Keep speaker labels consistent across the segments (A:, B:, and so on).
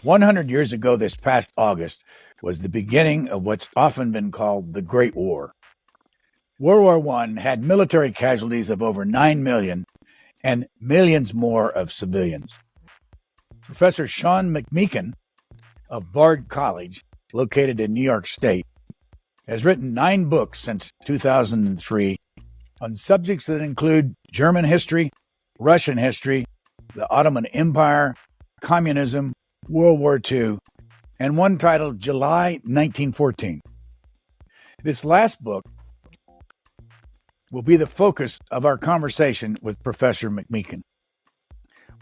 A: 100 years ago, this past August, was the beginning of what's often been called the Great War. World War I had military casualties of over 9 million and millions more of civilians. Professor Sean McMeekin of Bard College, located in New York State, has written 9 books since 2003 on subjects that include German history, Russian history, the Ottoman Empire, communism, World War II, and one titled July 1914. This last book will be the focus of our conversation with Professor McMeekin.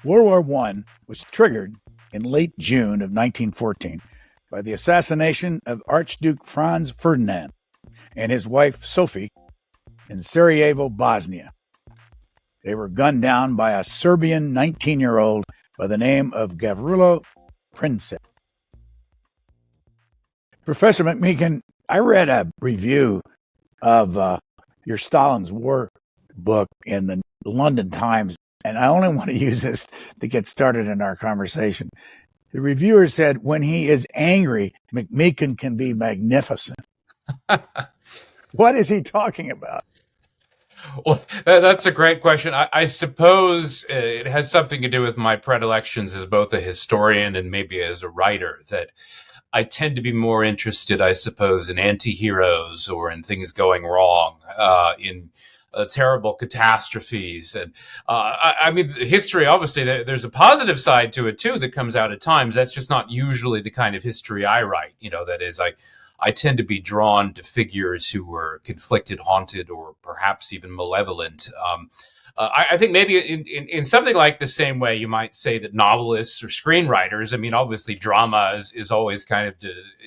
A: World War I was triggered in late June of 1914 by the assassination of Archduke Franz Ferdinand and his wife Sophie in Sarajevo, Bosnia. They were gunned down by a Serbian 19-year-old by the name of Gavrilo Princip. Professor McMeekin, I read a review of your Stalin's War book in the London Times, and I only want to use this to get started in our conversation. The reviewer said, when he is angry, McMeekin can be magnificent. What is he talking about?
B: Well, that's a great question. I suppose it has something to do with my predilections as both a historian and maybe as a writer, that I tend to be more interested, I suppose, in anti-heroes or in things going wrong, in terrible catastrophes. And I mean, history, obviously, there's a positive side to it, too, that comes out at times. That's just not usually the kind of history I write. That is, I tend to be drawn to figures who were conflicted, haunted, or perhaps even malevolent. I think maybe in something like the same way you might say that novelists or screenwriters, I mean, obviously drama is always kind of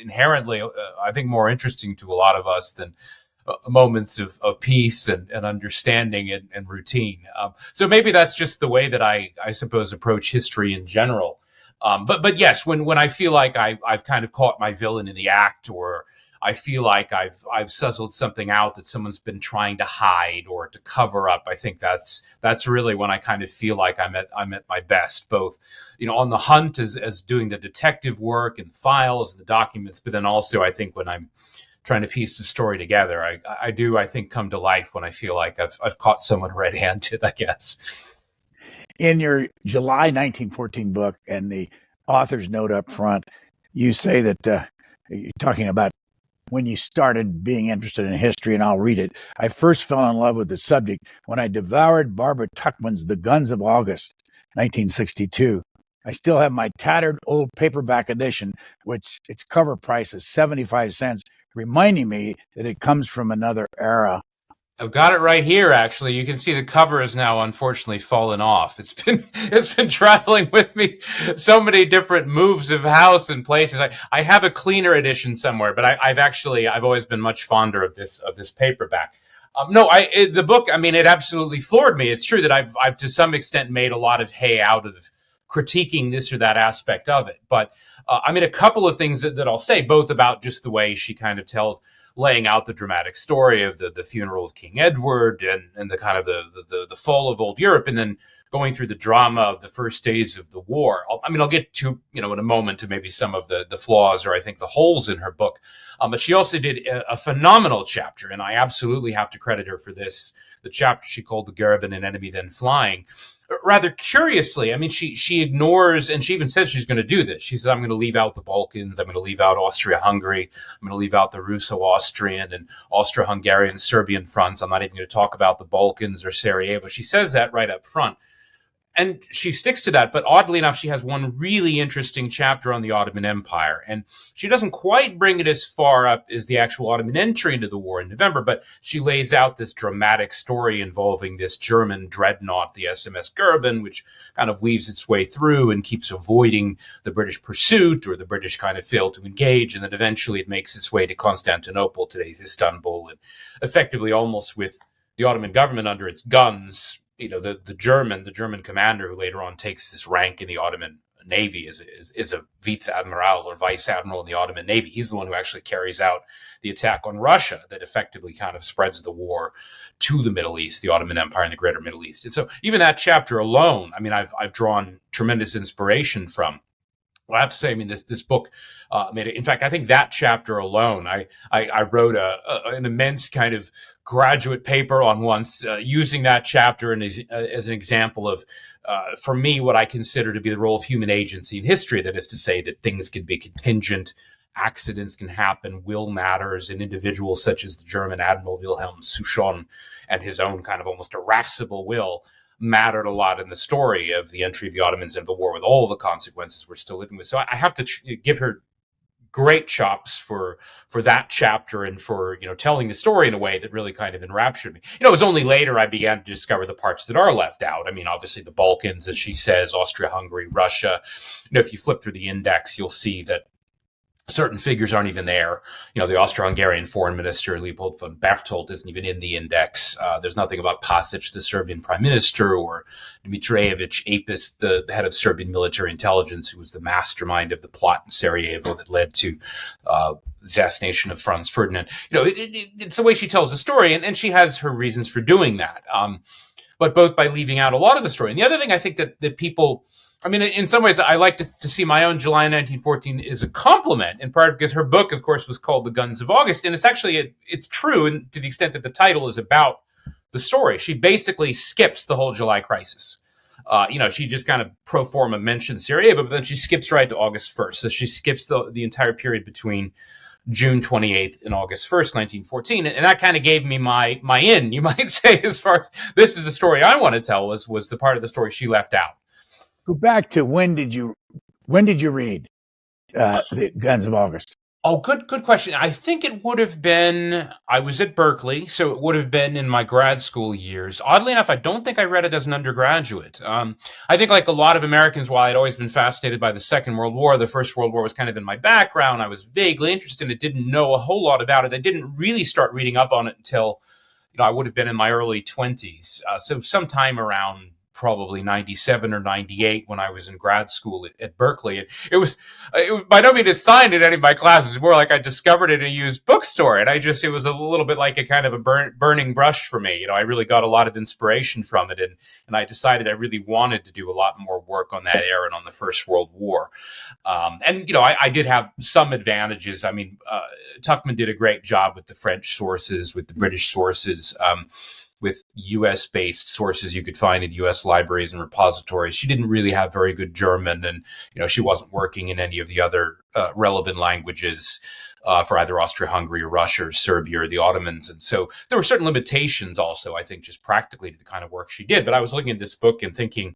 B: inherently, I think, more interesting to a lot of us than moments of peace and understanding and routine. So maybe that's just the way that I suppose, approach history in general. But yes, when I feel like I've kind of caught my villain in the act, or I feel like I've suzzled something out that someone's been trying to hide or to cover up, I think that's really when I kind of feel like I'm at my best, both on the hunt as doing the detective work and files and the documents, but then also I think when I'm trying to piece the story together, I think come to life when I feel like I've caught someone red-handed, I guess.
A: In your July 1914 book and the author's note up front, you say that you're talking about when you started being interested in history, and I'll read it. I first fell in love with the subject when I devoured Barbara Tuchman's The Guns of August, 1962. I still have my tattered old paperback edition, which its cover price is 75 cents, reminding me that it comes from another era.
B: I've got it right here, actually. You can see the cover is now unfortunately fallen off. It's been traveling with me so many different moves of house and places. I have a cleaner edition somewhere, but I've always been much fonder of this paperback. The book, I mean, it absolutely floored me. It's true that I've to some extent made a lot of hay out of critiquing this or that aspect of it. But I mean, a couple of things that I'll say, both about just the way she kind of laying out the dramatic story of the funeral of King Edward and the kind of the fall of old Europe, and then going through the drama of the first days of the war. I'll get to, in a moment, to maybe some of the flaws or I think the holes in her book. But she also did a phenomenal chapter, and I absolutely have to credit her for this, the chapter she called The Gerben, An Enemy Then Flying. Rather curiously, I mean, she ignores, and she even says she's going to do this. She says, I'm going to leave out the Balkans. I'm going to leave out Austria-Hungary. I'm going to leave out the Russo-Austrian and Austro-Hungarian Serbian fronts. I'm not even going to talk about the Balkans or Sarajevo. She says that right up front. And she sticks to that, but oddly enough, she has one really interesting chapter on the Ottoman Empire. And she doesn't quite bring it as far up as the actual Ottoman entry into the war in November, but she lays out this dramatic story involving this German dreadnought, the SMS Gerben, which kind of weaves its way through and keeps avoiding the British pursuit, or the British kind of fail to engage. And then eventually it makes its way to Constantinople, today's Istanbul, and effectively almost with the Ottoman government under its guns. The German commander, who later on takes this rank in the Ottoman Navy, is a Vice-Admiral or Vice Admiral in the Ottoman Navy. He's the one who actually carries out the attack on Russia that effectively kind of spreads the war to the Middle East, the Ottoman Empire and the greater Middle East. And so even that chapter alone, I mean, I've drawn tremendous inspiration from. Well, I have to say, I mean, this book made it. In fact, I think that chapter alone, I wrote an immense kind of graduate paper on once using that chapter as an example of, for me, what I consider to be the role of human agency in history. That is to say, that things can be contingent, accidents can happen, will matters, and individuals such as the German Admiral Wilhelm Souchon and his own kind of almost irascible will mattered a lot in the story of the entry of the Ottomans into the war with all the consequences we're still living with. So I have to give her great chops for that chapter and for, telling the story in a way that really kind of enraptured me. It was only later I began to discover the parts that are left out. I mean, obviously the Balkans, as she says, Austria-Hungary, Russia. If you flip through the index, you'll see that certain figures aren't even there. The Austro-Hungarian foreign minister, Leopold von Berchtold, isn't even in the index. There's nothing about Pasic, the Serbian prime minister, or Dmitrijević Apis, the head of Serbian military intelligence, who was the mastermind of the plot in Sarajevo that led to the assassination of Franz Ferdinand. It's the way she tells the story, and she has her reasons for doing that. But both by leaving out a lot of the story. And the other thing I think that people, I mean, in some ways, I like to see my own July 1914 as a compliment, in part because her book, of course, was called The Guns of August. And it's actually, it's true, and to the extent that the title is about the story. She basically skips the whole July crisis. She just kind of pro forma mentions Sarajevo, but then she skips right to August 1st. So she skips the entire period between June 28th and August 1st, 1914. And that kind of gave me my in, you might say, as far as this is the story I want to tell, was the part of the story she left out.
A: Go back to when did you read The Guns of August?
B: Oh, good question. I think it would have been, I was at Berkeley, so it would have been in my grad school years. Oddly enough, I don't think I read it as an undergraduate. I think like a lot of Americans, while I'd always been fascinated by the Second World War, the First World War was kind of in my background. I was vaguely interested in it, didn't know a whole lot about it. I didn't really start reading up on it until, I would have been in my early 20s. So sometime around probably 97 or 98 when I was in grad school at Berkeley. And it was by no means assigned in any of my classes. It was more like I discovered it in a used bookstore. And it was a little bit like a kind of a burning brush for me. I really got a lot of inspiration from it. And I decided I really wanted to do a lot more work on that era and on the First World War. I did have some advantages. I mean, Tuchman did a great job with the French sources, with the British sources, with U.S.-based sources you could find in U.S. libraries and repositories. She didn't really have very good German, and she wasn't working in any of the other relevant languages for either Austria-Hungary or Russia or Serbia or the Ottomans. And so there were certain limitations also, I think, just practically to the kind of work she did. But I was looking at this book and thinking,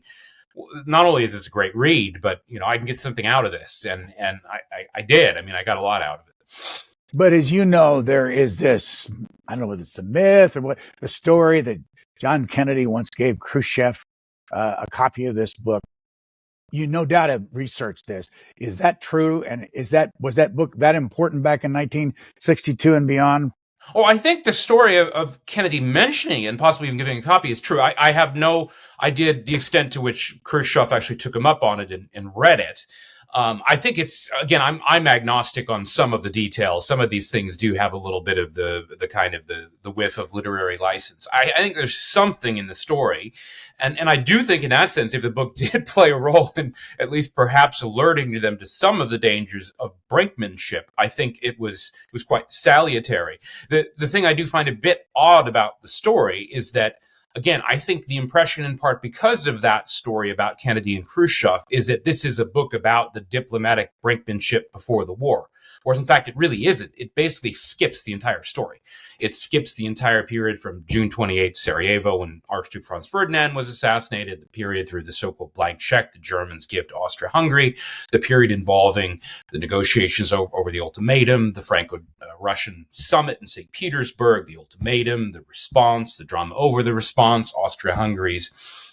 B: not only is this a great read, but I can get something out of this, and I did. I mean, I got a lot out of it.
A: But as you know, there is this, I don't know whether it's a myth or what, the story that John Kennedy once gave Khrushchev a copy of this book. You no doubt have researched this. Is that true? And was that book that important back in 1962 and beyond?
B: Oh, I think the story of Kennedy mentioning it and possibly even giving a copy is true. I have no idea the extent to which Khrushchev actually took him up on it and read it. I think it's, again, I'm agnostic on some of the details. Some of these things do have a little bit of the kind of the whiff of literary license. I think there's something in the story. And I do think in that sense, if the book did play a role in at least perhaps alerting them to some of the dangers of brinkmanship, I think it was quite salutary. The thing I do find a bit odd about the story is that, again, I think the impression, in part because of that story about Kennedy and Khrushchev, is that this is a book about the diplomatic brinkmanship before the war. Whereas, in fact, it really isn't. It basically skips the entire story. It skips the entire period from June 28th, Sarajevo, when Archduke Franz Ferdinand was assassinated, the period through the so-called blank check the Germans give to Austria-Hungary, the period involving the negotiations over the ultimatum, the Franco-Russian summit in St. Petersburg, the ultimatum, the response, the drama over the response, Austria-Hungary's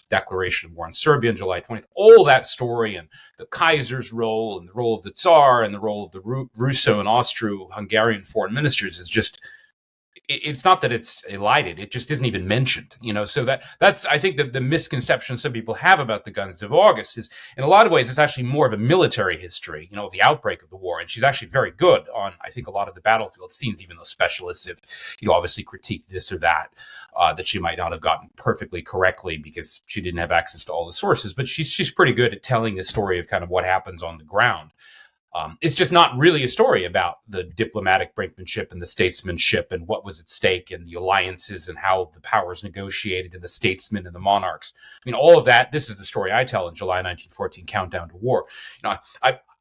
B: declaration of war on Serbia on July 20th, all that story and the Kaiser's role and the role of the Tsar and the role of the Russo and Austro-Hungarian foreign ministers is just, it's not that it's elided; it just isn't even mentioned. So that's I think the misconception some people have about the Guns of August is, in a lot of ways, it's actually more of a military history, of the outbreak of the war. And she's actually very good on, I think, a lot of the battlefield scenes, even though specialists have, obviously critiqued this or that she might not have gotten perfectly correctly because she didn't have access to all the sources. But she's pretty good at telling the story of kind of what happens on the ground. It's just not really a story about the diplomatic brinkmanship and the statesmanship and what was at stake and the alliances and how the powers negotiated and the statesmen and the monarchs. I mean, all of that, this is the story I tell in July 1914, Countdown to War.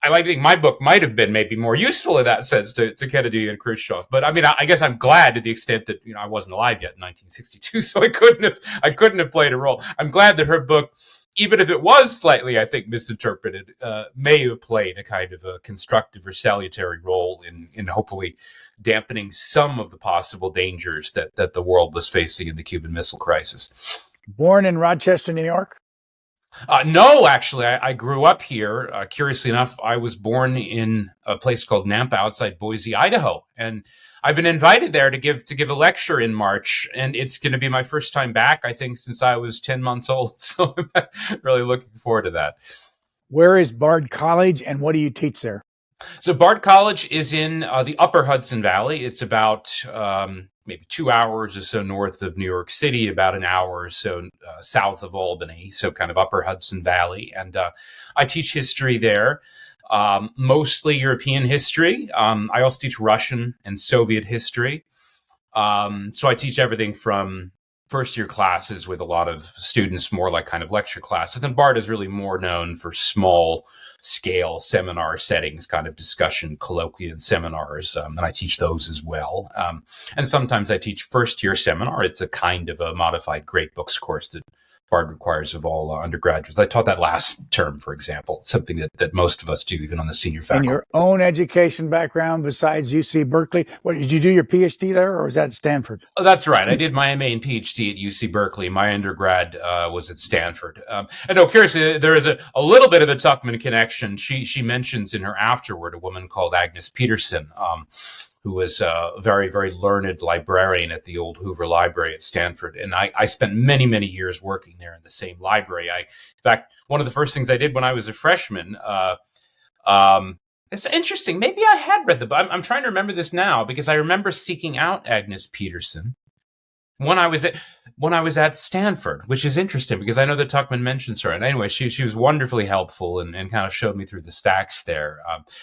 B: I like to think my book might have been maybe more useful in that sense to Kennedy and Khrushchev. But I mean, I guess I'm glad to the extent that, I wasn't alive yet in 1962, so I couldn't have played a role. I'm glad that her book, even if it was slightly, I think, misinterpreted, may have played a kind of a constructive or salutary role in hopefully dampening some of the possible dangers that the world was facing in the Cuban Missile Crisis.
A: Born in Rochester, New York?
B: No, actually, I grew up here. Curiously enough, I was born in a place called Nampa outside Boise, Idaho, and I've been invited there to give a lecture in March, and it's going to be my first time back, I think, since I was 10 months old. So I'm really looking forward to that.
A: Where is Bard College, and what do you teach there?
B: So Bard College is in the upper Hudson Valley. It's about maybe 2 hours or so north of New York City, about an hour or so south of Albany, so kind of upper Hudson Valley. And I teach history there. Mostly European history. I also teach Russian and Soviet history. So I teach everything from first year classes with a lot of students, more like kind of lecture classes. Then Bard is really more known for small scale seminar settings, kind of discussion, colloquium seminars. And I teach those as well. And sometimes I teach first year seminar. It's a kind of a modified great books course that Bard requires of all undergraduates. I taught that last term, for example, something that most of us do, even on the senior faculty.
A: In your own education background, besides UC Berkeley, what did you do your PhD there, or was that at Stanford?
B: Oh, that's right. I did my MA and PhD at UC Berkeley. My undergrad was at Stanford. And no, curiously, there is a little bit of a Tuchman connection. She mentions in her afterword a woman called Agnes Peterson, who was a very, very learned librarian at the old Hoover Library at Stanford. And I spent many, many years working there in the same library. In fact, one of the first things I did when I was a freshman, it's interesting. Maybe I had read the book. I'm trying to remember this now because I remember seeking out Agnes Peterson when I was at Stanford, which is interesting because I know that Tuchman mentions her. And anyway, she was wonderfully helpful and kind of showed me through the stacks there.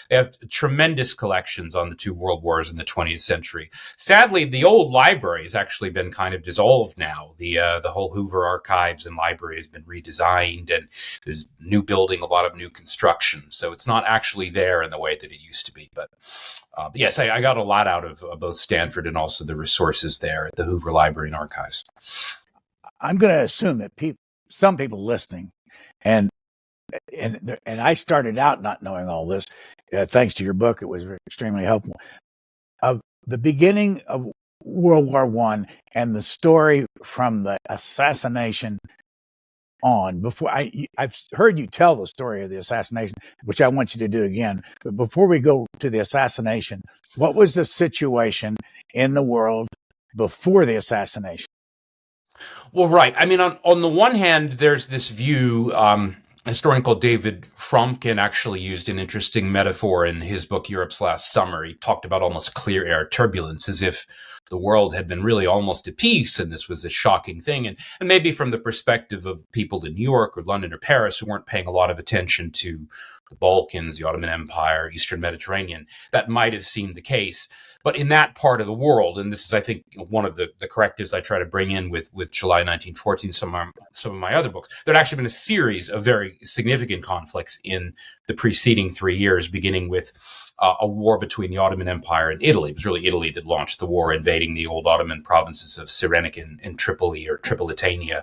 B: They have tremendous collections on the two world wars in the 20th century. Sadly, the old library has actually been kind of dissolved now. The whole Hoover Archives and Library has been redesigned, and there's new building, a lot of new construction. So it's not actually there in the way that it used to be. But yes, I got a lot out of both Stanford and also the resources there at the Hoover Library and Archives.
A: I'm going to assume that some people listening, and I started out not knowing all this. Thanks to your book, it was extremely helpful. Of the beginning of World War I and the story from the assassination on. Before I've heard you tell the story of the assassination, which I want you to do again. But before we go to the assassination, what was the situation in the world before the assassination?
B: Well, right. I mean, on the one hand, there's this view, a historian called David Fromkin actually used an interesting metaphor in his book, Europe's Last Summer. He talked about almost clear air turbulence, as if the world had been really almost at peace, and this was a shocking thing. And maybe from the perspective of people in New York or London or Paris who weren't paying a lot of attention to the Balkans, the Ottoman Empire, Eastern Mediterranean, that might have seemed the case. But in that part of the world, and this is, I think, one of the correctives I try to bring in with July 1914, some of my other books, there had actually been a series of very significant conflicts in the preceding 3 years, beginning with a war between the Ottoman Empire and Italy. It was really Italy that launched the war, invading the old Ottoman provinces of Cyrenaica and Tripoli, or Tripolitania,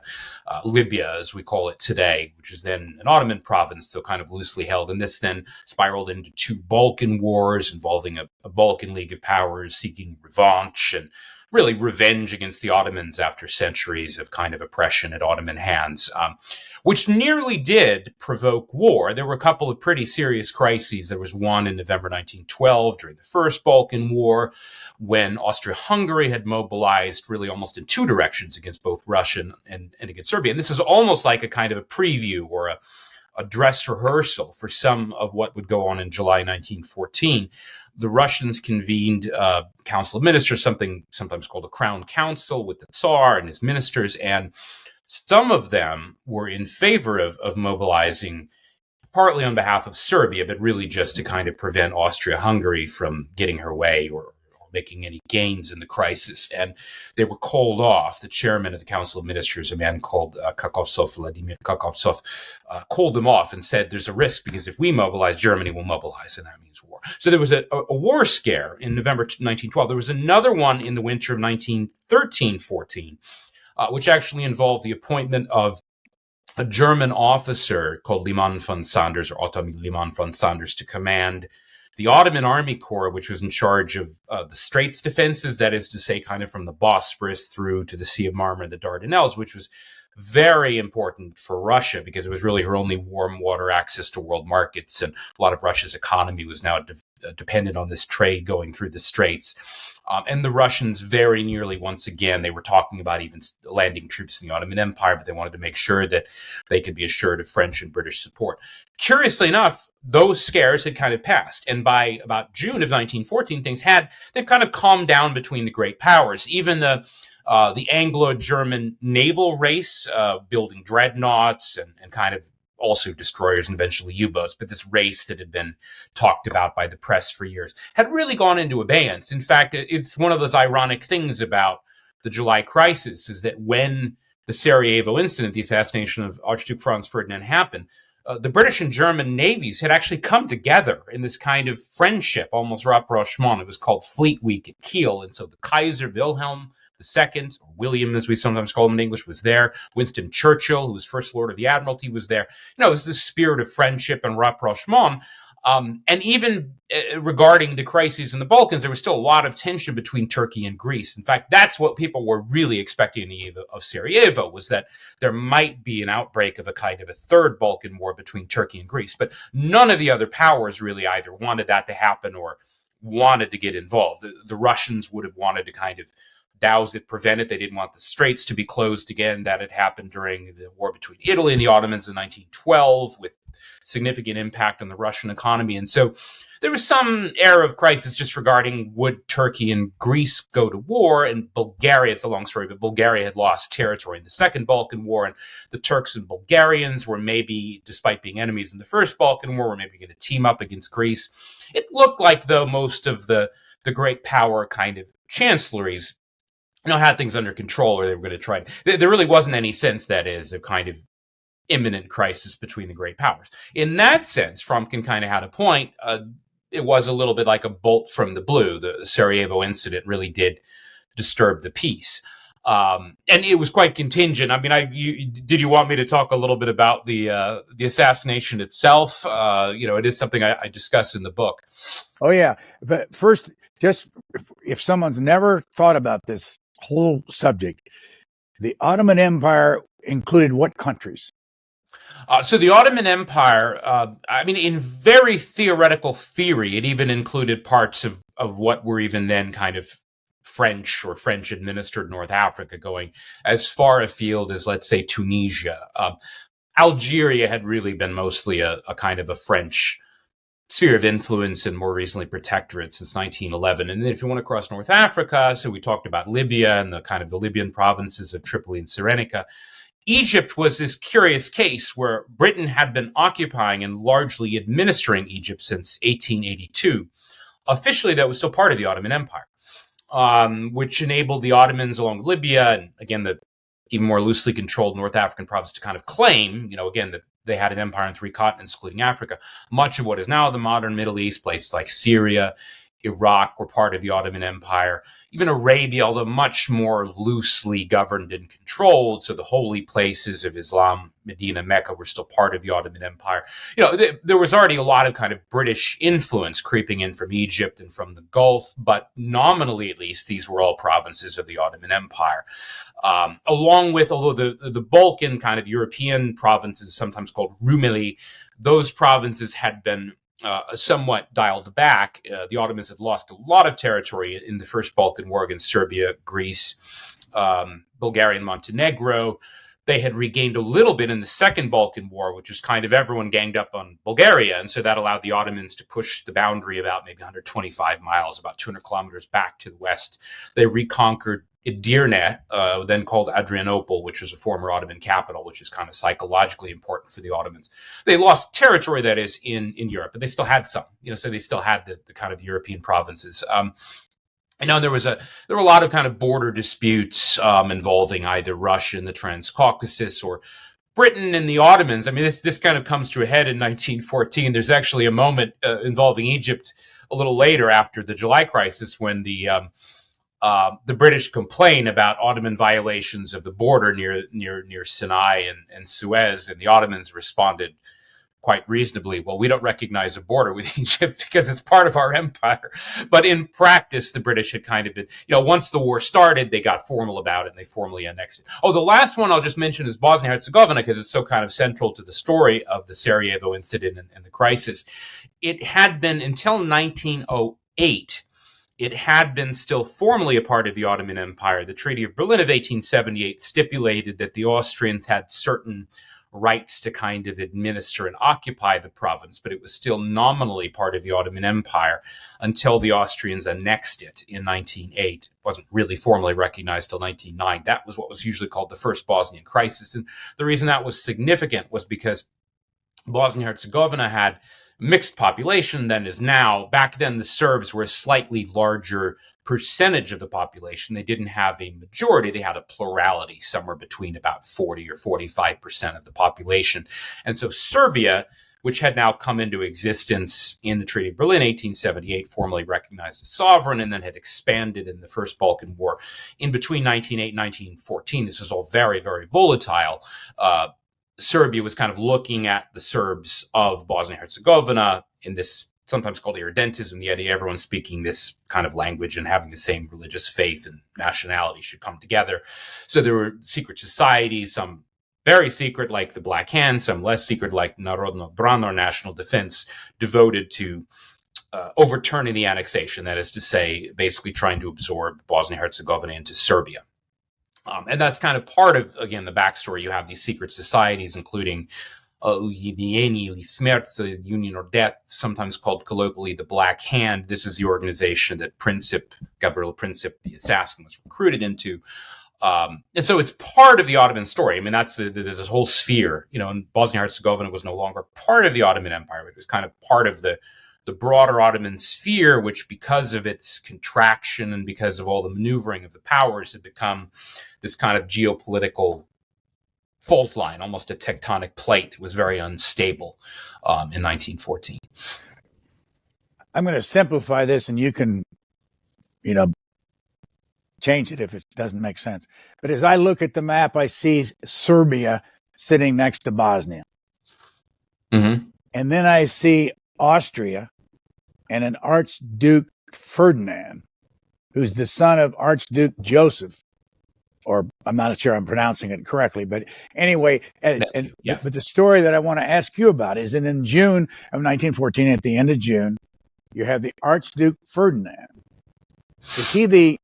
B: Libya, as we call it today, which is then an Ottoman province, though kind of loosely held. And this then spiraled into two Balkan wars involving a Balkan League of Powers seeking revanche. And really revenge against the Ottomans after centuries of kind of oppression at Ottoman hands, which nearly did provoke war. There were a couple of pretty serious crises. There was one in November 1912 during the First Balkan War, when Austria-Hungary had mobilized really almost in two directions against both Russia and against Serbia. And this is almost like a kind of a preview or a dress rehearsal for some of what would go on in July 1914. The Russians convened a council of ministers, something sometimes called a crown council, with the Tsar and his ministers, and some of them were in favor of mobilizing, partly on behalf of Serbia, but really just to kind of prevent Austria-Hungary from getting her way or making any gains in the crisis. And they were called off. The chairman of the Council of Ministers, a man called Vladimir Kakovtsov, called them off and said, there's a risk because if we mobilize, Germany will mobilize, and that means war. So there was a war scare in November 1912. There was another one in the winter of 1913-14, which actually involved the appointment of a German officer called Liman von Sanders, or Ottoman Liman von Sanders, to command the Ottoman Army Corps, which was in charge of the Straits defenses, that is to say, kind of from the Bosporus through to the Sea of Marmara and the Dardanelles, which was very important for Russia because it was really her only warm water access to world markets. And a lot of Russia's economy was now dependent on this trade going through the Straits. And the Russians very nearly, once again, they were talking about even landing troops in the Ottoman Empire, but they wanted to make sure that they could be assured of French and British support. Curiously enough, those scares had kind of passed. And by about June of 1914, they've kind of calmed down between the great powers. Even the Anglo-German naval race, building dreadnoughts and kind of also destroyers and eventually U-boats, but this race that had been talked about by the press for years had really gone into abeyance. In fact, it's one of those ironic things about the July crisis is that when the Sarajevo incident, the assassination of Archduke Franz Ferdinand, happened, the British and German navies had actually come together in this kind of friendship, almost rapprochement. It was called Fleet Week at Kiel. And so the Kaiser Wilhelm II, or William as we sometimes call him in English, was there. Winston Churchill, who was First Lord of the Admiralty, was there. It was this spirit of friendship and rapprochement. And even regarding the crises in the Balkans, there was still a lot of tension between Turkey and Greece. In fact, that's what people were really expecting in the eve of Sarajevo, was that there might be an outbreak of a kind of a third Balkan war between Turkey and Greece. But none of the other powers really either wanted that to happen or wanted to get involved. The Russians would have wanted to kind of douse it, prevent it. They didn't want the Straits to be closed again. That had happened during the war between Italy and the Ottomans in 1912, with significant impact on the Russian economy. And so there was some air of crisis just regarding would Turkey and Greece go to war, and Bulgaria, it's a long story, but Bulgaria had lost territory in the Second Balkan War, and the Turks and Bulgarians were maybe, despite being enemies in the First Balkan War, were maybe going to team up against Greece. It looked like, though, most of the great power kind of chancelleries had things under control, or they were going to try to. There really wasn't any sense, that is, of kind of imminent crisis between the great powers. In that sense, Fromkin kind of had a point. It was a little bit like a bolt from the blue. The Sarajevo incident really did disturb the peace. And it was quite contingent. I mean, did you want me to talk a little bit about the assassination itself? It is something I discuss in the book.
A: Oh, yeah. But first, just if someone's never thought about this whole subject, the Ottoman Empire included what countries?
B: So the Ottoman Empire, in very theoretical theory, it even included parts of what were even then kind of French or French-administered North Africa, going as far afield as, let's say, Tunisia. Algeria had really been mostly a kind of a French sphere of influence, and more recently protectorate since 1911. And if you want to cross North Africa, so we talked about Libya and the kind of the Libyan provinces of Tripoli and Cyrenaica. Egypt was this curious case where Britain had been occupying and largely administering Egypt since 1882. Officially, that was still part of the Ottoman Empire, which enabled the Ottomans along Libya and, again, the even more loosely controlled North African province to kind of claim, again, that they had an empire on 3 continents, including Africa. Much of what is now the modern Middle East, places like Syria, Iraq were part of the Ottoman Empire. Even Arabia, although much more loosely governed and controlled, so the holy places of Islam, Medina, Mecca, were still part of the Ottoman Empire. There was already a lot of kind of British influence creeping in from Egypt and from the Gulf, but nominally at least, these were all provinces of the Ottoman Empire. Along with, although the Balkan kind of European provinces, sometimes called Rumeli, those provinces had been somewhat dialed back. The Ottomans had lost a lot of territory in the First Balkan War against Serbia, Greece, Bulgaria, and Montenegro. They had regained a little bit in the Second Balkan War, which was kind of everyone ganged up on Bulgaria. And so that allowed the Ottomans to push the boundary about maybe 125 miles, about 200 kilometers back to the west. They reconquered Edirne, then called Adrianople, which was a former Ottoman capital, which is kind of psychologically important for the Ottomans. They lost territory, that is, in Europe, but they still had some, so they still had the kind of European provinces. There were a lot of kind of border disputes involving either Russia and the Transcaucasus or Britain and the Ottomans. I mean, this kind of comes to a head in 1914. There's actually a moment involving Egypt a little later after the July crisis when the British complain about Ottoman violations of the border near Sinai and Suez, and the Ottomans responded quite reasonably, well, we don't recognize a border with Egypt because it's part of our empire. But in practice, the British had kind of been, once the war started, they got formal about it and they formally annexed it. Oh, the last one I'll just mention is Bosnia-Herzegovina because it's so kind of central to the story of the Sarajevo incident and the crisis. It had been until 1908. It had been still formally a part of the Ottoman Empire. The Treaty of Berlin of 1878 stipulated that the Austrians had certain rights to kind of administer and occupy the province, but it was still nominally part of the Ottoman Empire until the Austrians annexed it in 1908. It wasn't really formally recognized till 1909. That was what was usually called the First Bosnian Crisis. And the reason that was significant was because Bosnia-Herzegovina had mixed population than is now. Back then, the Serbs were a slightly larger percentage of the population. They didn't have a majority. They had a plurality, somewhere between about 40 or 45% of the population. And so Serbia, which had now come into existence in the Treaty of Berlin, 1878, formally recognized as sovereign, and then had expanded in the First Balkan War. In between 1908 and 1914, this was all very, very volatile. Serbia was kind of looking at the Serbs of Bosnia-Herzegovina in this sometimes called irredentism, the idea everyone speaking this kind of language and having the same religious faith and nationality should come together. So there were secret societies, some very secret like the Black Hand, some less secret like Narodna Brana, or National Defense, devoted to overturning the annexation, that is to say, basically trying to absorb Bosnia-Herzegovina into Serbia. And that's kind of part of, again, the backstory. You have these secret societies, including Ujedinjeni ili Smrt, the Union or Death, sometimes called colloquially the Black Hand. This is the organization that Gavrilo Princip, the assassin, was recruited into. And so it's part of the Ottoman story. I mean, there's this whole sphere, and Bosnia-Herzegovina was no longer part of the Ottoman Empire. It was kind of part of the broader Ottoman sphere, which because of its contraction and because of all the maneuvering of the powers had become this kind of geopolitical fault line, almost a tectonic plate. It was very unstable in 1914.
A: I'm going to simplify this and you can, change it if it doesn't make sense. But as I look at the map, I see Serbia sitting next to Bosnia.
B: Mm-hmm.
A: And then I see Austria and an Archduke Ferdinand, who's the son of Archduke Joseph, or I'm not sure I'm pronouncing it correctly, but anyway, but the story that I want to ask you about is that in June of 1914, at the end of June, you have the Archduke Ferdinand. Is he the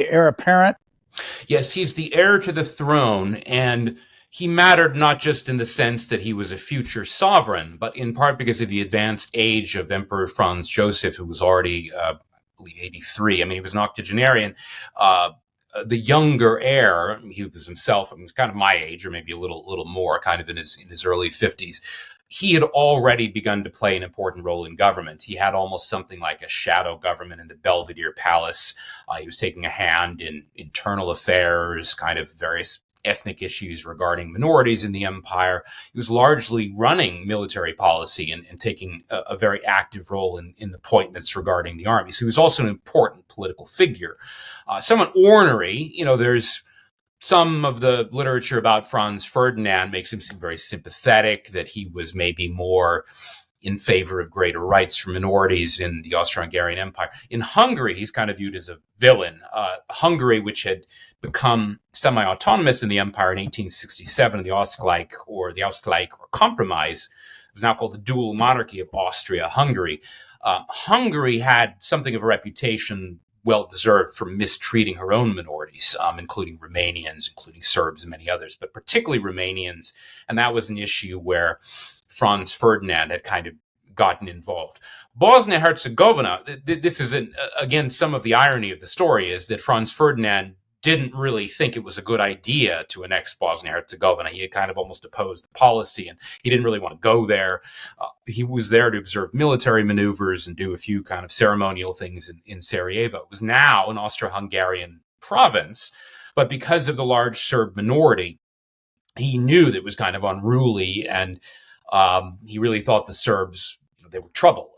A: heir apparent?
B: Yes, he's the heir to the throne, and he mattered not just in the sense that he was a future sovereign, but in part because of the advanced age of Emperor Franz Joseph, who was already, I believe, 83. I mean, he was an octogenarian. The younger heir, he was himself, he was kind of my age, or maybe a little more, kind of in his early 50s. He had already begun to play an important role in government. He had almost something like a shadow government in the Belvedere Palace. He was taking a hand in internal affairs, kind of various ethnic issues regarding minorities in the empire. He was largely running military policy and taking a very active role in appointments regarding the army. So he was also an important political figure. Somewhat ornery, there's some of the literature about Franz Ferdinand makes him seem very sympathetic, that he was maybe more in favor of greater rights for minorities in the Austro-Hungarian Empire. In Hungary, he's kind of viewed as a villain. Hungary, which had become semi-autonomous in the empire in 1867, the Ausgleich or Compromise, was now called the dual monarchy of Austria-Hungary. Hungary had something of a reputation, well-deserved, for mistreating her own minorities, including Romanians, including Serbs, and many others, but particularly Romanians. And that was an issue where Franz Ferdinand had kind of gotten involved. Bosnia-Herzegovina, this is, again, some of the irony of the story is that Franz Ferdinand didn't really think it was a good idea to annex Bosnia-Herzegovina. He had kind of almost opposed the policy, and he didn't really want to go there. He was there to observe military maneuvers and do a few kind of ceremonial things in Sarajevo. It was now an Austro-Hungarian province, but because of the large Serb minority, he knew that it was kind of unruly, and he really thought the Serbs, they were trouble.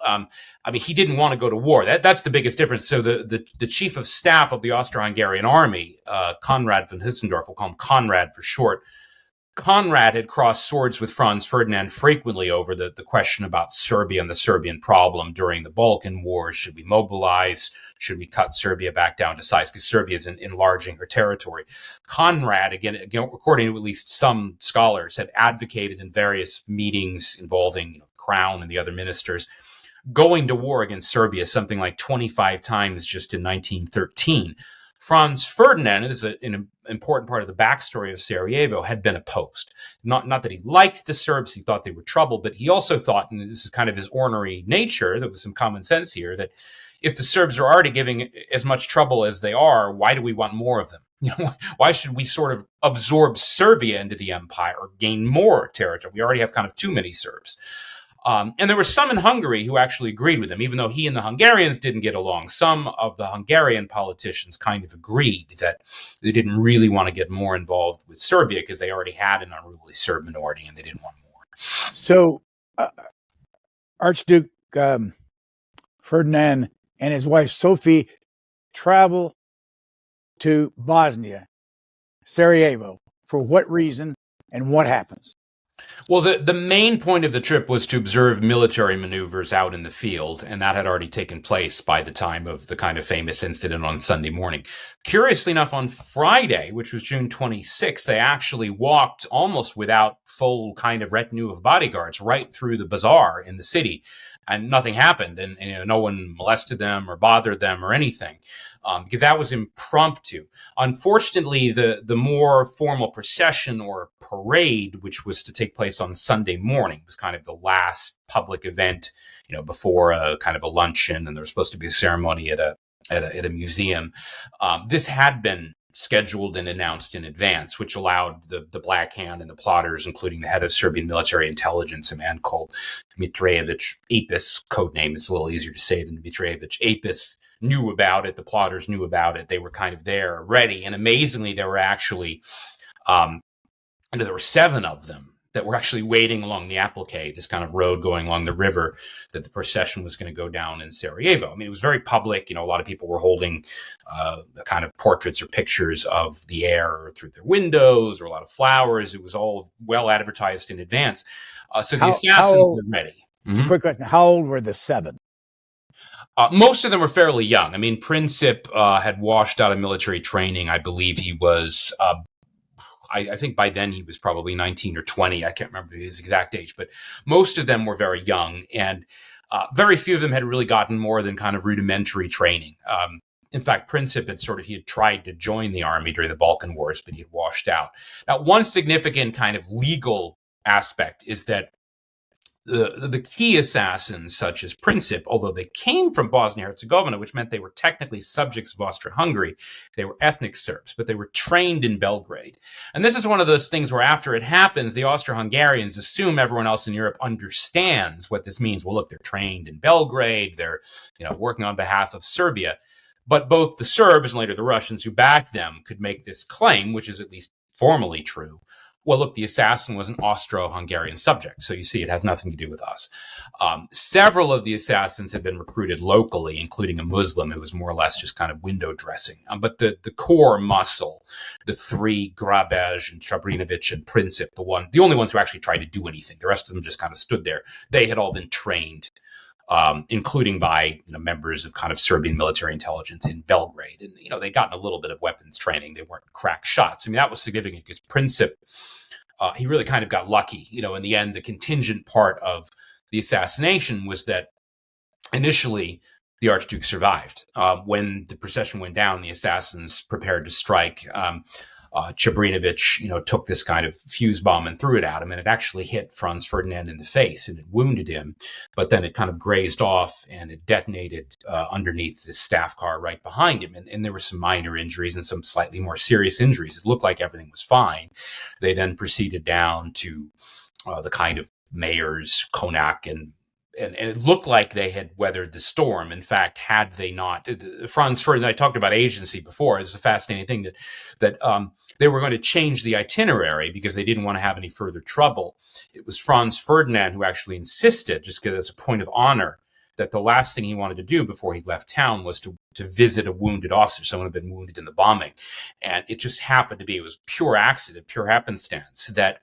B: He didn't want to go to war. That's the biggest difference. So the chief of staff of the Austro-Hungarian army, Konrad von Hussendorf, we'll call him Konrad for short. Konrad had crossed swords with Franz Ferdinand frequently over the question about Serbia and the Serbian problem during the Balkan Wars. Should we mobilize? Should we cut Serbia back down to size? Because Serbia is enlarging her territory. Konrad, again, according to at least some scholars, had advocated in various meetings involving the Crown and the other ministers going to war against Serbia something like 25 times just in 1913. Franz Ferdinand, and this is an important part of the backstory of Sarajevo, had been opposed. Not that he liked the Serbs, he thought they were trouble, but he also thought, and this is kind of his ornery nature, there was some common sense here, that if the Serbs are already giving as much trouble as they are, why do we want more of them? Why should we sort of absorb Serbia into the empire or gain more territory? We already have kind of too many Serbs. And there were some in Hungary who actually agreed with him, even though he and the Hungarians didn't get along. Some of the Hungarian politicians kind of agreed that they didn't really want to get more involved with Serbia because they already had an unruly Serb minority and they didn't want more.
A: So Archduke Ferdinand and his wife Sophie travel to Bosnia, Sarajevo. For what reason and what happens?
B: Well, the main point of the trip was to observe military maneuvers out in the field, and that had already taken place by the time of the kind of famous incident on Sunday morning. Curiously enough, on Friday, which was June 26th, they actually walked almost without full kind of retinue of bodyguards right through the bazaar in the city, and nothing happened, and no one molested them or bothered them or anything, because that was impromptu. Unfortunately, the more formal procession or parade, which was to take place on Sunday morning, was kind of the last public event, before a kind of a luncheon, and there was supposed to be a ceremony at a museum. This had been scheduled and announced in advance, which allowed the Black Hand and the plotters, including the head of Serbian military intelligence, a man called Dmitrijevich Apis, codename is a little easier to say than Dmitrijevich Apis, knew about it. The plotters knew about it. They were kind of there, ready. And amazingly, there were actually, there were 7 of them that were actually waiting along the Applique, this kind of road going along the river that the procession was going to go down in Sarajevo. I mean, it was very public. A lot of people were holding kind of portraits or pictures of the air through their windows, or a lot of flowers. It was all well advertised in advance. So the assassins were ready. Mm-hmm.
A: Quick question. How old were the 7?
B: Most of them were fairly young. I mean, Princip had washed out of military training. I believe he was... I think by then he was probably 19 or 20. I can't remember his exact age, but most of them were very young, and very few of them had really gotten more than kind of rudimentary training. In fact, Princip he had tried to join the army during the Balkan Wars, but he had washed out. Now, one significant kind of legal aspect is that the key assassins, such as Princip, although they came from Bosnia-Herzegovina, which meant they were technically subjects of Austria-Hungary, they were ethnic Serbs, but they were trained in Belgrade. And this is one of those things where after it happens, the Austro-Hungarians assume everyone else in Europe understands what this means. Well, look, they're trained in Belgrade, they're working on behalf of Serbia. But both the Serbs and later the Russians who backed them could make this claim, which is at least formally true. Well, look, the assassin was an Austro-Hungarian subject, so you see it has nothing to do with us. Several of the assassins had been recruited locally, including a Muslim who was more or less just kind of window dressing. But the core muscle, the three, Grabež and Čabrinović and Princip, the only ones who actually tried to do anything, the rest of them just kind of stood there. They had all been trained, including by members of kind of Serbian military intelligence in Belgrade. And, they'd gotten a little bit of weapons training. They weren't crack shots. I mean, that was significant because Princip, he really kind of got lucky. In the end, the contingent part of the assassination was that initially the Archduke survived. When the procession went down, the assassins prepared to strike. Čabrinović, took this kind of fuse bomb and threw it at him, and it actually hit Franz Ferdinand in the face, and it wounded him. But then it kind of grazed off, and it detonated underneath the staff car right behind him. And there were some minor injuries and some slightly more serious injuries. It looked like everything was fine. They then proceeded down to the kind of mayors, Konak, and it looked like they had weathered the storm. In fact, had they not, Franz Ferdinand, I talked about agency before. It's a fascinating thing that they were going to change the itinerary because they didn't want to have any further trouble. It was Franz Ferdinand who actually insisted, just because as a point of honor, that the last thing he wanted to do before he left town was to visit a wounded officer, someone who had been wounded in the bombing. And it just happened to be, it was pure accident, pure happenstance, that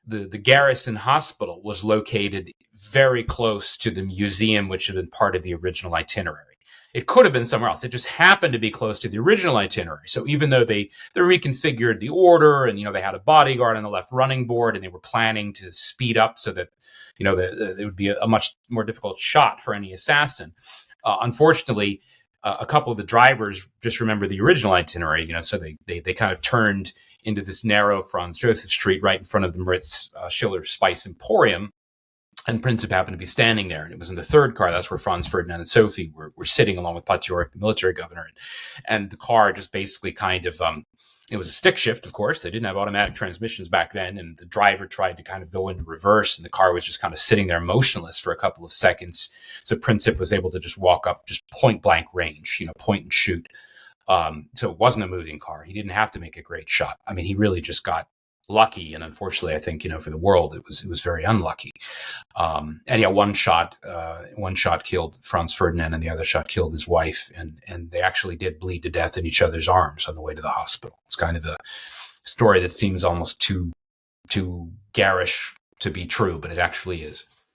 B: the garrison hospital was located very close to the museum, which had been part of the original itinerary. It could have been somewhere else. It just happened to be close to the original itinerary. So even though they reconfigured the order, and they had a bodyguard on the left running board, and they were planning to speed up so that it would be a much more difficult shot for any assassin. Unfortunately, a couple of the drivers just remember the original itinerary, so they kind of turned into this narrow Franz Joseph Street right in front of the Moritz Schiller Spice Emporium, and Princip happened to be standing there, and it was in the third car. That's where Franz Ferdinand and Sophie were sitting, along with Patriarch, the military governor, and the car just basically kind of it was a stick shift, of course. They didn't have automatic transmissions back then, and the driver tried to kind of go into reverse, and the car was just kind of sitting there motionless for a couple of seconds. So Princip was able to just walk up, just point blank range, point and shoot. So it wasn't a moving car. He didn't have to make a great shot. I mean, he really just got lucky, and unfortunately, I think for the world, it was very unlucky. And yeah, one shot killed Franz Ferdinand, and the other shot killed his wife, and they actually did bleed to death in each other's arms on the way to the hospital. It's kind of a story that seems almost too garish to be true, but it actually is.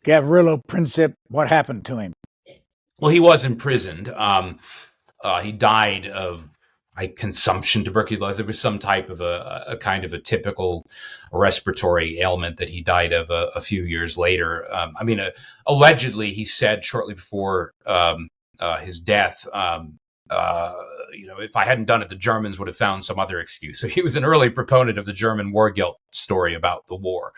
A: Gavrilo Princip, what happened to him?
B: Well, he was imprisoned. He died of consumption, tuberculosis. There was some type of a kind of a typical respiratory ailment that he died of a few years later. Allegedly, he said shortly before his death, if I hadn't done it, the Germans would have found some other excuse. So he was an early proponent of the German war guilt story about the war.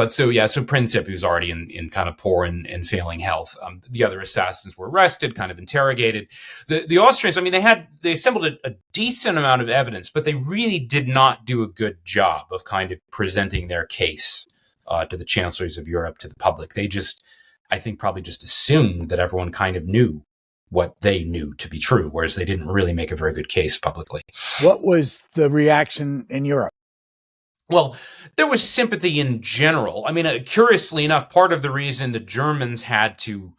B: So Princip, who's already in kind of poor and failing health. The other assassins were arrested, kind of interrogated. The Austrians, they assembled a decent amount of evidence, but they really did not do a good job of kind of presenting their case to the chancellors of Europe, to the public. They just, I think, probably just assumed that everyone kind of knew what they knew to be true, whereas they didn't really make a very good case publicly.
A: What was the reaction in Europe?
B: Well, there was sympathy in general. Curiously enough, part of the reason the Germans had to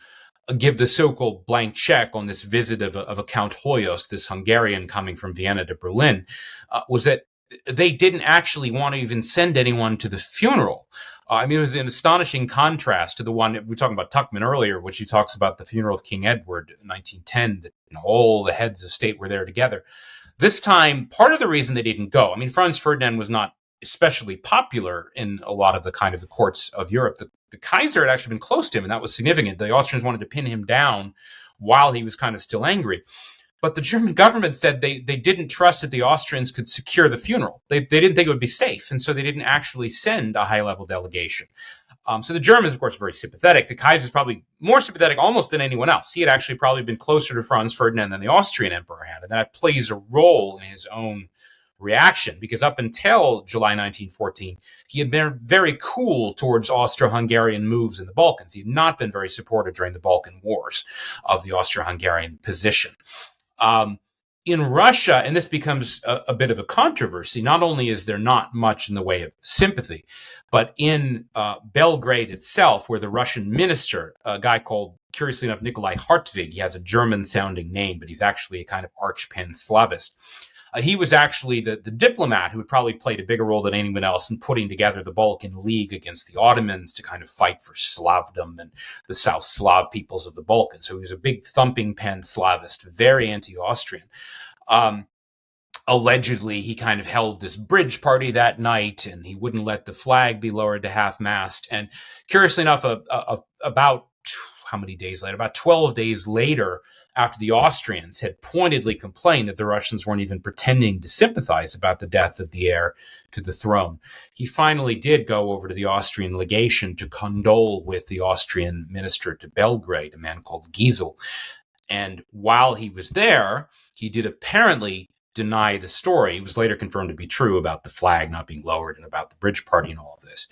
B: give the so-called blank check on this visit of a Count Hoyos, this Hungarian coming from Vienna to Berlin, was that they didn't actually want to even send anyone to the funeral. It was an astonishing contrast to the one we were talking about Tuchman earlier, which he talks about the funeral of King Edward in 1910, that all the heads of state were there together. This time, part of the reason they didn't go, Franz Ferdinand was not especially popular in a lot of the kind of the courts of Europe. The Kaiser had actually been close to him, and that was significant. The Austrians wanted to pin him down while he was kind of still angry. But the German government said they didn't trust that the Austrians could secure the funeral. They didn't think it would be safe, and so they didn't actually send a high-level delegation. So the Germans, of course, were very sympathetic. The Kaiser's probably more sympathetic almost than anyone else. He had actually probably been closer to Franz Ferdinand than the Austrian emperor had, and that plays a role in his own reaction, because up until July 1914, he had been very cool towards Austro-Hungarian moves in the Balkans. He had not been very supportive during the Balkan Wars of the Austro-Hungarian position. in Russia, and this becomes a bit of a controversy, not only is there not much in the way of sympathy, but in Belgrade itself, where the Russian minister, a guy called, curiously enough, Nikolai Hartwig, he has a German-sounding name, but he's actually a kind of arch-pan-Slavist. He was actually the diplomat who had probably played a bigger role than anyone else in putting together the Balkan League against the Ottomans to kind of fight for Slavdom and the South Slav peoples of the Balkans. So he was a big thumping pan-Slavist, very anti-Austrian. Allegedly, he kind of held this bridge party that night, and he wouldn't let the flag be lowered to half-mast. And curiously enough, about how many days later? About 12 days later, after the Austrians had pointedly complained that the Russians weren't even pretending to sympathize about the death of the heir to the throne, he finally did go over to the Austrian legation to condole with the Austrian minister to Belgrade, a man called Giesel. And while he was there, he did apparently deny the story. It was later confirmed to be true about the flag not being lowered and about the bridge party and all of this.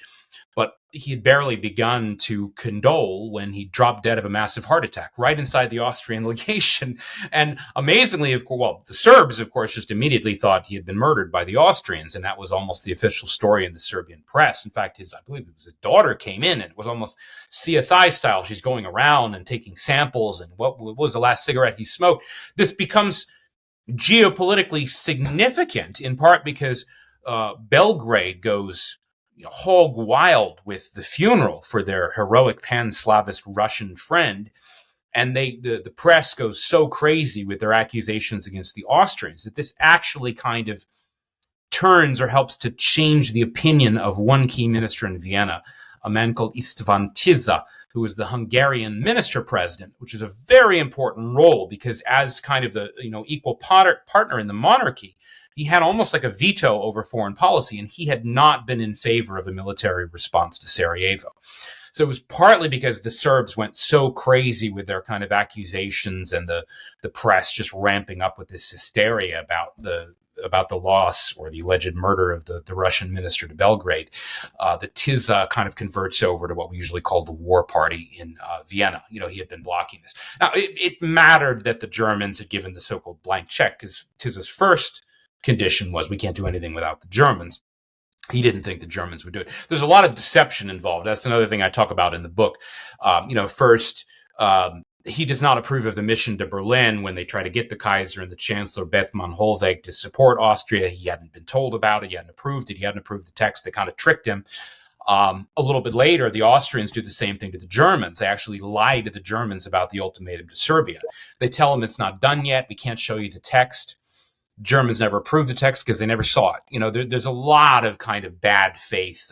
B: But he had barely begun to condole when he dropped dead of a massive heart attack right inside the Austrian legation. And amazingly, of course, well, the Serbs, of course, just immediately thought he had been murdered by the Austrians, and that was almost the official story in the Serbian press. In fact, I believe it was his daughter came in, and it was almost CSI style. She's going around and taking samples, and what was the last cigarette he smoked? This becomes geopolitically significant, in part because Belgrade goes hog wild with the funeral for their heroic pan-Slavist Russian friend. And the press goes so crazy with their accusations against the Austrians that this actually kind of turns or helps to change the opinion of one key minister in Vienna, a man called Istvan Tiza, who was the Hungarian minister president, which is a very important role because as kind of the equal partner in the monarchy, he had almost like a veto over foreign policy, and he had not been in favor of a military response to Sarajevo. So it was partly because the Serbs went so crazy with their kind of accusations and the press just ramping up with this hysteria about the loss or the alleged murder of the Russian minister to Belgrade, that Tiza kind of converts over to what we usually call the war party in Vienna. He had been blocking this. Now, it mattered that the Germans had given the so-called blank check because Tiza's first condition was we can't do anything without the Germans. He didn't think the Germans would do it. There's a lot of deception involved. That's another thing I talk about in the book. First, he does not approve of the mission to Berlin when they try to get the Kaiser and the Chancellor Bethmann Hollweg to support Austria. He hadn't been told about it. He hadn't approved it. He hadn't approved the text. They kind of tricked him. A little bit later, the Austrians do the same thing to the Germans. They actually lie to the Germans about the ultimatum to Serbia. They tell them it's not done yet. We can't show you the text. Germans never approved the text because they never saw it. There's a lot of kind of bad faith.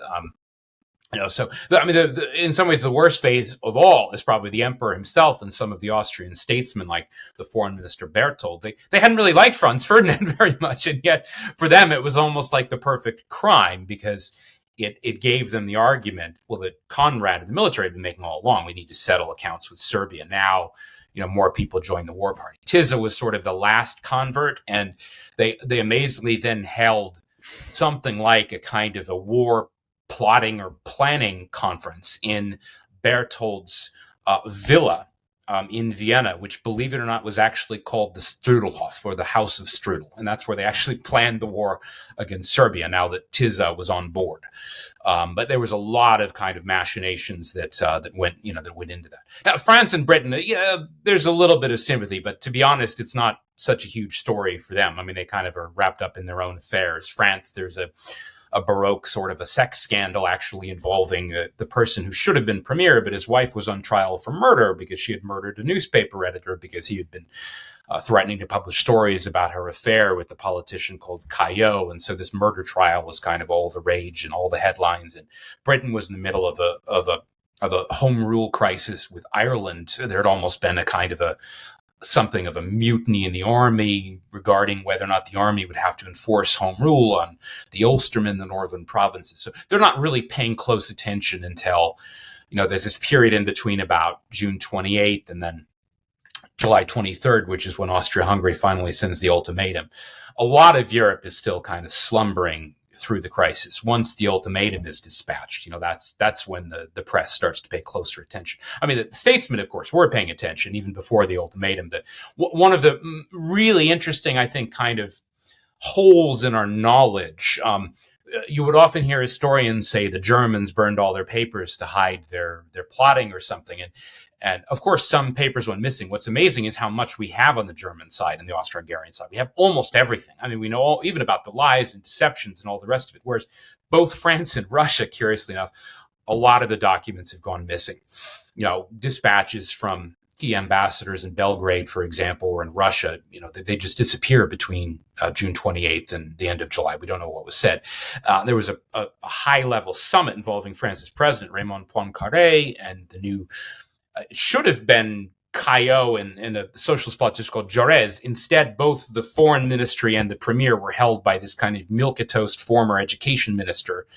B: In some ways, the worst faith of all is probably the emperor himself and some of the Austrian statesmen, like the foreign minister Berthold. They hadn't really liked Franz Ferdinand very much, and yet for them it was almost like the perfect crime because it gave them the argument, well, that Conrad and the military had been making all along. We need to settle accounts with Serbia now. More people joined the war party. Tiza was sort of the last convert, and they amazingly then held something like a kind of a war plotting or planning conference in Berthold's villa in Vienna, which, believe it or not, was actually called the Strudelhof, or the House of Strudel. And that's where they actually planned the war against Serbia now that Tiza was on board. But there was a lot of kind of machinations that went into that. Now, France and Britain, there's a little bit of sympathy, but to be honest, it's not such a huge story for them. I mean, they kind of are wrapped up in their own affairs. France, there's a Baroque sort of a sex scandal actually involving the person who should have been premier, but his wife was on trial for murder because she had murdered a newspaper editor because he had been threatening to publish stories about her affair with the politician called Caillot. And so this murder trial was kind of all the rage and all the headlines. And Britain was in the middle of a home rule crisis with Ireland. There had almost been a kind of something of a mutiny in the army regarding whether or not the army would have to enforce home rule on the Ulstermen, the northern provinces. So they're not really paying close attention until, there's this period in between about June 28th and then July 23rd, which is when Austria-Hungary finally sends the ultimatum. A lot of Europe is still kind of slumbering through the crisis. Once the ultimatum is dispatched, that's when the press starts to pay closer attention. I mean, the statesmen, of course, were paying attention even before the ultimatum. One of the really interesting, I think, kind of holes in our knowledge. You would often hear historians say the Germans burned all their papers to hide their plotting or something. And of course, some papers went missing. What's amazing is how much we have on the German side and the Austro-Hungarian side. We have almost everything. I mean, we know even about the lies and deceptions and all the rest of it. Whereas both France and Russia, curiously enough, a lot of the documents have gone missing. Dispatches from key ambassadors in Belgrade, for example, or in Russia, they just disappear between June 28th and the end of July. We don't know what was said. There was a high-level summit involving France's president, Raymond Poincaré, and the new it should have been Caillaux and a socialist politician called Jaurès. Instead, both the foreign ministry and the premier were held by this kind of milquetoast former education minister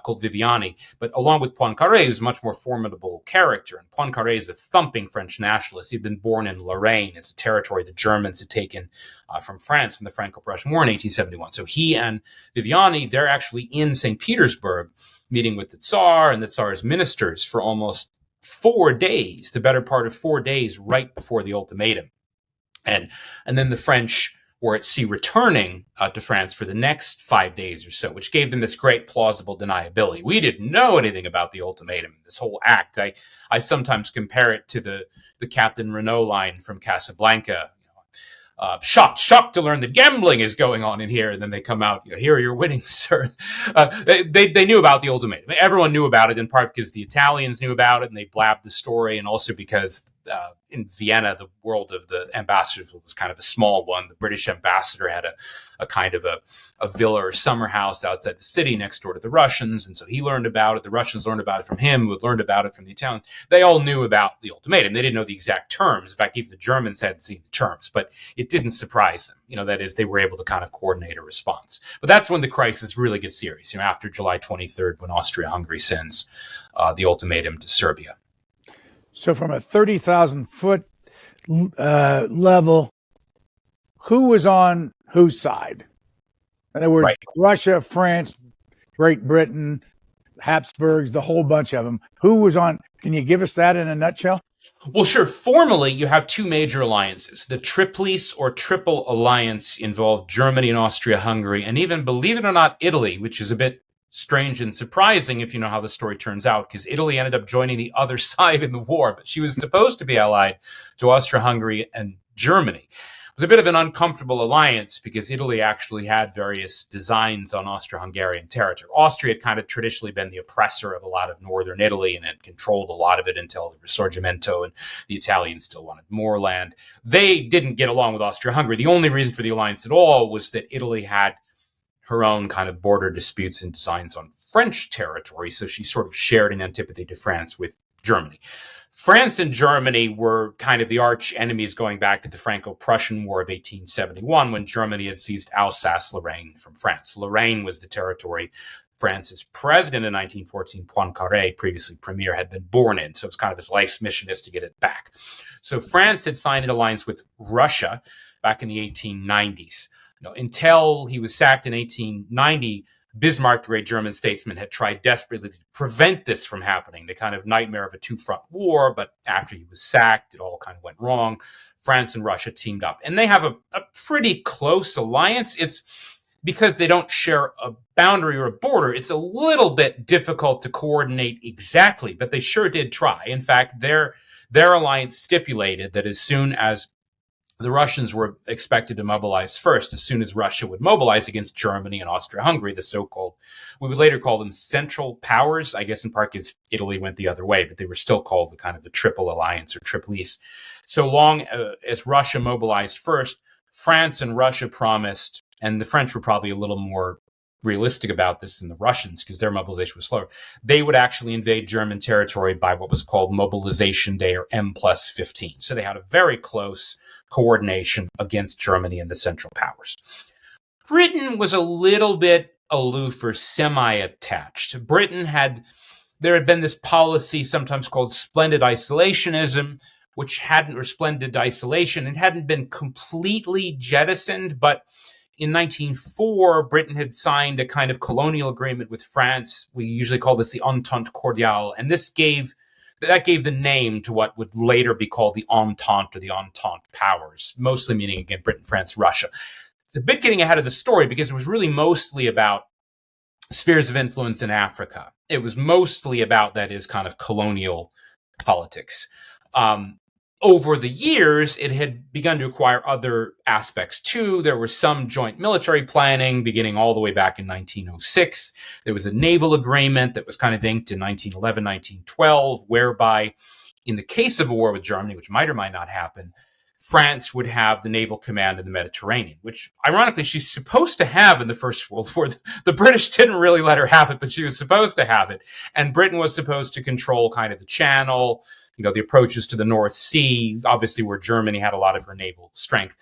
B: called Viviani. But along with Poincaré, who's a much more formidable character. And Poincaré is a thumping French nationalist. He'd been born in Lorraine. It's a territory the Germans had taken from France in the Franco-Prussian War in 1871. So he and Viviani, they're actually in St. Petersburg meeting with the Tsar and the Tsar's ministers for almost 4 days, the better part of 4 days right before the ultimatum. And then the French were at sea returning to France for the next 5 days or so, which gave them this great plausible deniability. We didn't know anything about the ultimatum, this whole act. I sometimes compare it to the Captain Renault line from Casablanca. Shocked to learn that gambling is going on in here. And then they come out, here are your winnings, sir. They knew about the ultimatum. Everyone knew about it, in part because the Italians knew about it and they blabbed the story, and also because in Vienna, the world of the ambassadors was kind of a small one. The British ambassador had a kind of a villa or summer house outside the city next door to the Russians. And so he learned about it. The Russians learned about it from him, who had learned about it from the Italians. They all knew about the ultimatum. They didn't know the exact terms. In fact, even the Germans hadn't seen the terms, but it didn't surprise them. That is, they were able to kind of coordinate a response. But that's when the crisis really gets serious, after July 23rd, when Austria-Hungary sends the ultimatum to Serbia.
A: So from a 30,000-foot level, who was on whose side? In other words, right. Russia, France, Great Britain, Habsburgs, the whole bunch of them. Who was on? Can you give us that in a nutshell?
B: Well, sure. Formally, you have two major alliances. The Triplice or Triple Alliance involved Germany and Austria-Hungary, and even, believe it or not, Italy, which is a bit strange and surprising if you know how the story turns out, because Italy ended up joining the other side in the war, but she was supposed to be allied to Austria-Hungary and Germany. It was a bit of an uncomfortable alliance because Italy actually had various designs on Austro-Hungarian territory. Austria had kind of traditionally been the oppressor of a lot of northern Italy and had controlled a lot of it until the Risorgimento, and the Italians still wanted more land. They didn't get along with Austria-Hungary. The only reason for the alliance at all was that Italy had her own kind of border disputes and designs on French territory, so she sort of shared an antipathy to France with Germany. France and Germany were kind of the arch enemies going back to the Franco-Prussian War of 1871, when Germany had seized Alsace-Lorraine from France. Lorraine was the territory France's president in 1914, Poincaré, previously premier, had been born in, so it's kind of his life's mission is to get it back. So France had signed an alliance with Russia back in the 1890s. Until he was sacked in 1890, Bismarck, the great German statesman, had tried desperately to prevent this from happening, the kind of nightmare of a two-front war. But after he was sacked, it all kind of went wrong. France and Russia teamed up. And they have a pretty close alliance. It's because they don't share a boundary or a border. It's a little bit difficult to coordinate exactly, but they sure did try. In fact, their alliance stipulated that as soon as the Russians were expected to mobilize first, as soon as Russia would mobilize against Germany and Austria-Hungary, the so-called, we would later call them Central Powers, I guess in part because Italy went the other way, but they were still called the kind of the Triple Alliance or Triplice. So long as Russia mobilized first, France and Russia promised, and the French were probably a little more realistic about this than the Russians because their mobilization was slower, they would actually invade German territory by what was called Mobilization Day, or M+15. So they had a very close coordination against Germany and the Central Powers. Britain was a little bit aloof or semi-attached. There had been this policy sometimes called splendid isolationism, which hadn't been completely jettisoned, but in 1904, Britain had signed a kind of colonial agreement with France. We usually call this the Entente Cordiale, and that gave the name to what would later be called the Entente or the Entente powers, mostly meaning, again, Britain, France, Russia. It's a bit getting ahead of the story because it was really mostly about spheres of influence in Africa. It was mostly about, that is, kind of colonial politics. Over the years, it had begun to acquire other aspects too. There was some joint military planning beginning all the way back in 1906. There was a naval agreement that was kind of inked in 1911, 1912, whereby in the case of a war with Germany, which might or might not happen, France would have the naval command in the Mediterranean, which ironically she's supposed to have in the First World War. The British didn't really let her have it, but she was supposed to have it. And Britain was supposed to control kind of the Channel, the approaches to the North Sea, obviously where Germany had a lot of her naval strength.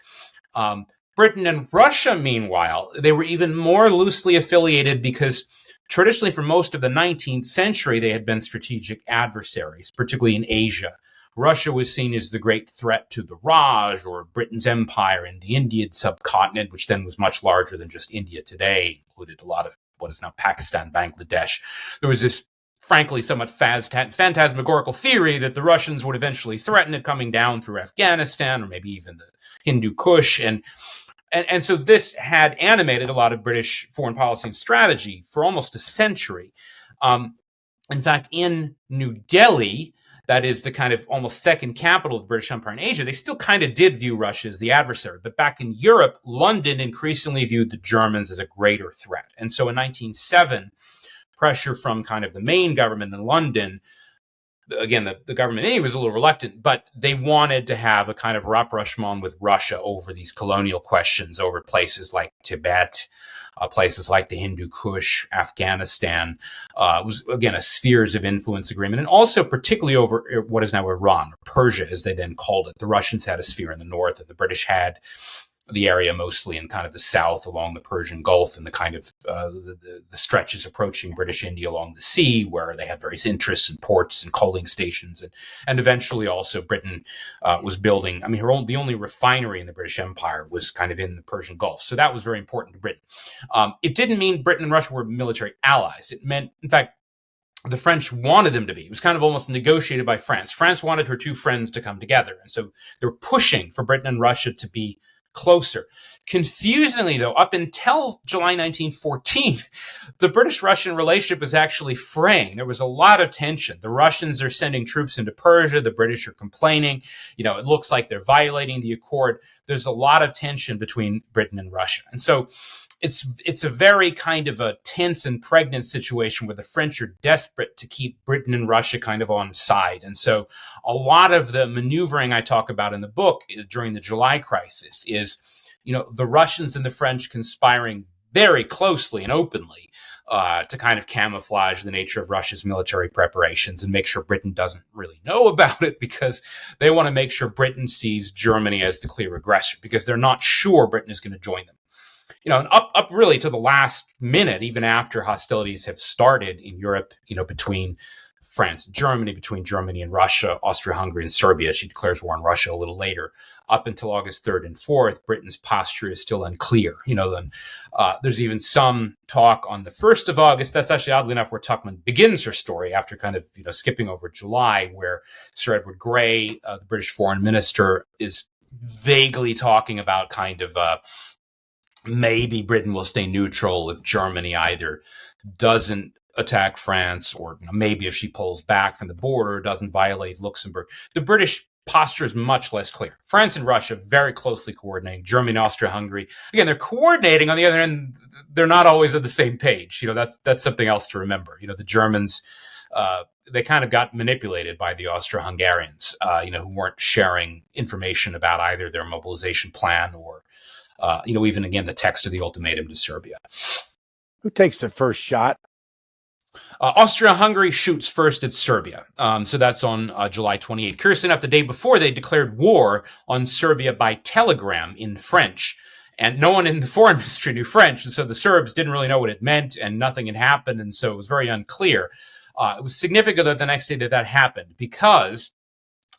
B: Britain and Russia, meanwhile, they were even more loosely affiliated because traditionally for most of the 19th century, they had been strategic adversaries, particularly in Asia. Russia was seen as the great threat to the Raj, or Britain's empire in the Indian subcontinent, which then was much larger than just India today, included a lot of what is now Pakistan, Bangladesh. There was this frankly somewhat phantasmagorical theory that the Russians would eventually threaten it coming down through Afghanistan or maybe even the Hindu Kush. And so this had animated a lot of British foreign policy and strategy for almost a century. In fact, in New Delhi, that is the kind of almost second capital of the British Empire in Asia, they still kind of did view Russia as the adversary. But back in Europe, London increasingly viewed the Germans as a greater threat. And so in 1907, pressure from kind of the main government in London, again, the government anyway was a little reluctant, but they wanted to have a kind of rapprochement with Russia over these colonial questions, over places like Tibet, places like the Hindu Kush, Afghanistan. It was, again, a spheres of influence agreement, and also particularly over what is now Iran, or Persia, as they then called it. The Russians had a sphere in the north, and the British had the area mostly in kind of the south along the Persian Gulf and the kind of the stretches approaching British India along the sea, where they had various interests and ports and coaling stations. And eventually also Britain was building, the only refinery in the British Empire was kind of in the Persian Gulf. So that was very important to Britain. It didn't mean Britain and Russia were military allies. It meant, in fact, the French wanted them to be. It was kind of almost negotiated by France. France wanted her two friends to come together. And so they were pushing for Britain and Russia to be closer. Confusingly, though, up until July 1914, the British-Russian relationship was actually fraying. There was a lot of tension. The Russians are sending troops into Persia. The British are complaining. It looks like they're violating the accord. There's a lot of tension between Britain and Russia. And so it's a very kind of a tense and pregnant situation where the French are desperate to keep Britain and Russia kind of on side. And so a lot of the maneuvering I talk about in the book during the July crisis is, the Russians and the French conspiring very closely and openly to kind of camouflage the nature of Russia's military preparations and make sure Britain doesn't really know about it, because they want to make sure Britain sees Germany as the clear aggressor, because they're not sure Britain is going to join them. And up really to the last minute, even after hostilities have started in Europe, between France and Germany, between Germany and Russia, Austria-Hungary and Serbia. She declares war on Russia a little later. Up until August 3rd and 4th, Britain's posture is still unclear. There's even some talk on the 1st of August. That's actually, oddly enough, where Tuchman begins her story, after kind of, skipping over July, where Sir Edward Grey, the British foreign minister, is vaguely talking about kind of maybe Britain will stay neutral if Germany either doesn't attack France, or maybe if she pulls back from the border, doesn't violate Luxembourg. The British posture is much less clear. France and Russia very closely coordinating. Germany, Austria-Hungary, again, they're coordinating. On the other hand, they're not always on the same page. That's something else to remember. The Germans, they kind of got manipulated by the Austro-Hungarians, who weren't sharing information about either their mobilization plan or even, again, the text of the ultimatum to Serbia.
A: Who takes the first shot?
B: Austria-Hungary shoots first at Serbia. So that's on July 28th. Curiously enough, the day before, they declared war on Serbia by telegram in French. And no one in the foreign ministry knew French. And so the Serbs didn't really know what it meant, and nothing had happened. And so it was very unclear. It was significant that the next day that happened, because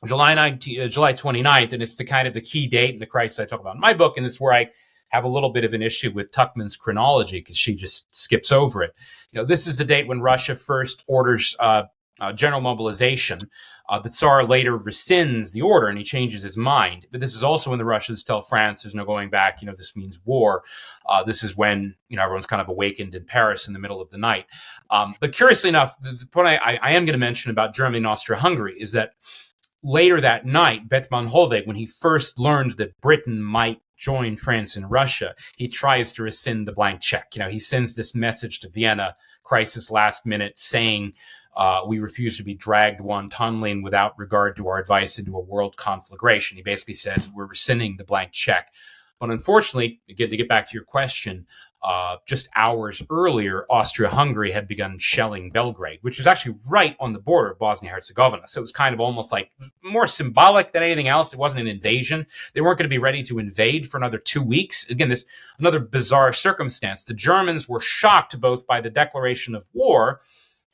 B: July 29th, and it's the kind of the key date in the crisis I talk about in my book, and it's where I have a little bit of an issue with Tuchman's chronology because she just skips over it. This is the date when Russia first orders general mobilization. The Tsar later rescinds the order and he changes his mind. But this is also when the Russians tell France there's no going back. This means war. This is when, everyone's kind of awakened in Paris in the middle of the night. But curiously enough, the point I am going to mention about Germany and Austria-Hungary is that later that night, Bethmann Hollweg, when he first learned that Britain might join France and Russia, he tries to rescind the blank check. He sends this message to Vienna, crisis last minute, saying, we refuse to be dragged wanton without regard to our advice into a world conflagration. He basically says we're rescinding the blank check. But unfortunately, again, to get back to your question, just hours earlier, Austria-Hungary had begun shelling Belgrade, which was actually right on the border of Bosnia-Herzegovina. So it was kind of almost like more symbolic than anything else. It wasn't an invasion. They weren't going to be ready to invade for another 2 weeks. Again, this another bizarre circumstance. The Germans were shocked both by the declaration of war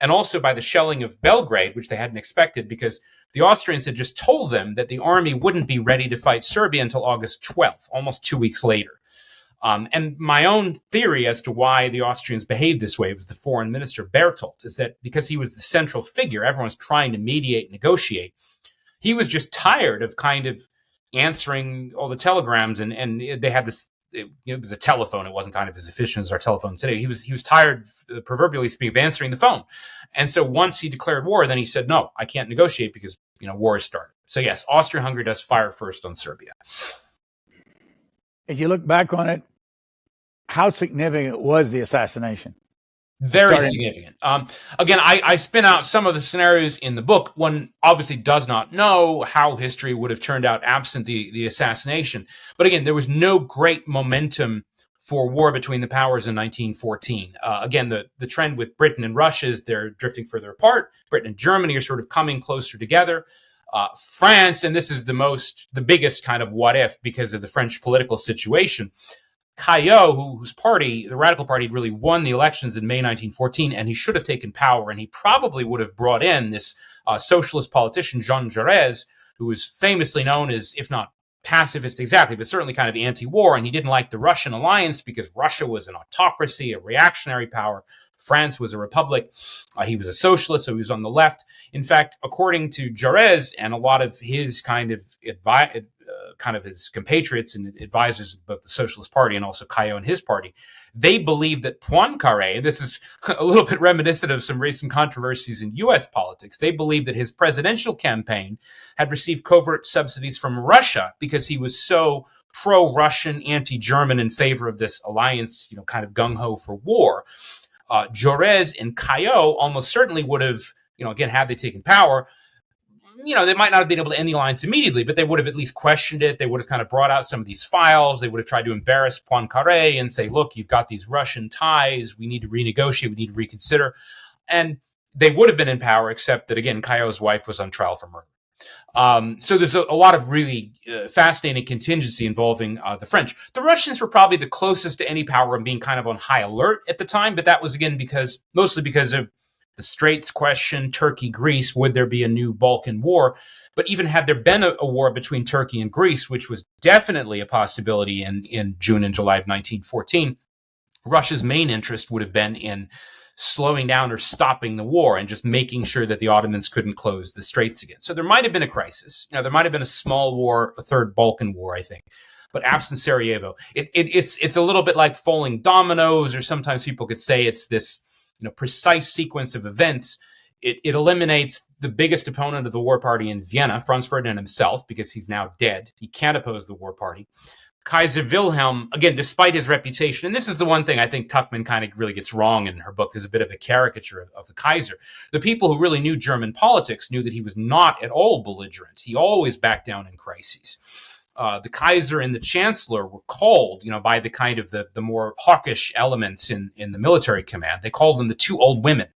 B: and also by the shelling of Belgrade, which they hadn't expected, because the Austrians had just told them that the army wouldn't be ready to fight Serbia until August 12th, almost 2 weeks later. And my own theory as to why the Austrians behaved this way was the foreign minister, Bertolt, is that because he was the central figure, everyone's trying to mediate, negotiate, he was just tired of kind of answering all the telegrams, and they had this, it was a telephone. It wasn't kind of as efficient as our telephone today. He was tired, proverbially speaking, of answering the phone. And so once he declared war, then he said, no, I can't negotiate because, war has started. So yes, Austria-Hungary does fire first on Serbia.
A: If you look back on it, how significant was the assassination?
B: Very significant. Again, I spin out some of the scenarios in the book. One obviously does not know how history would have turned out absent the assassination. But again, there was no great momentum for war between the powers in 1914. Again, the trend with Britain and Russia is they're drifting further apart. Britain and Germany are sort of coming closer together. France, and this is the biggest kind of what if because of the French political situation. Caillaux, whose party, the Radical Party, really won the elections in May 1914, and he should have taken power, and he probably would have brought in this socialist politician, Jean Jaurès, who was famously known as, if not pacifist exactly, but certainly kind of anti-war, and he didn't like the Russian alliance because Russia was an autocracy, a reactionary power. France was a republic. He was a socialist, so he was on the left. In fact, according to Jaurès and a lot of his kind of his compatriots and advisors of both the Socialist Party and also Caillaux and his party, they believed that Poincaré, and this is a little bit reminiscent of some recent controversies in U.S. politics, they believed that his presidential campaign had received covert subsidies from Russia because he was so pro-Russian, anti-German in favor of this alliance, kind of gung-ho for war. Jaurès and Caillaux almost certainly would have, again, had they taken power, they might not have been able to end the alliance immediately, but they would have at least questioned it. They would have kind of brought out some of these files. They would have tried to embarrass Poincaré and say, look, you've got these Russian ties. We need to renegotiate. We need to reconsider. And they would have been in power, except that, again, Caillaux's wife was on trial for murder. So there's a lot of really fascinating contingency involving the French. The Russians were probably the closest to any power and being kind of on high alert at the time, but that was, again, mostly because of the Straits question, Turkey, Greece, would there be a new Balkan war? But even had there been a war between Turkey and Greece, which was definitely a possibility in June and July of 1914, Russia's main interest would have been in slowing down or stopping the war and just making sure that the Ottomans couldn't close the Straits again. So there might have been a crisis. There might have been a small war, a third Balkan war, I think. But absent Sarajevo, it's a little bit like falling dominoes, or sometimes people could say it's this precise sequence of events. It eliminates the biggest opponent of the war party in Vienna, Franz Ferdinand himself, because he's now dead. He can't oppose the war party. Kaiser Wilhelm, again, despite his reputation, and this is the one thing I think Tuchman kind of really gets wrong in her book. There's a bit of a caricature of the Kaiser. The people who really knew German politics knew that he was not at all belligerent. He always backed down in crises. The Kaiser and the Chancellor were called, by the kind of the more hawkish elements in the military command. They called them the two old women.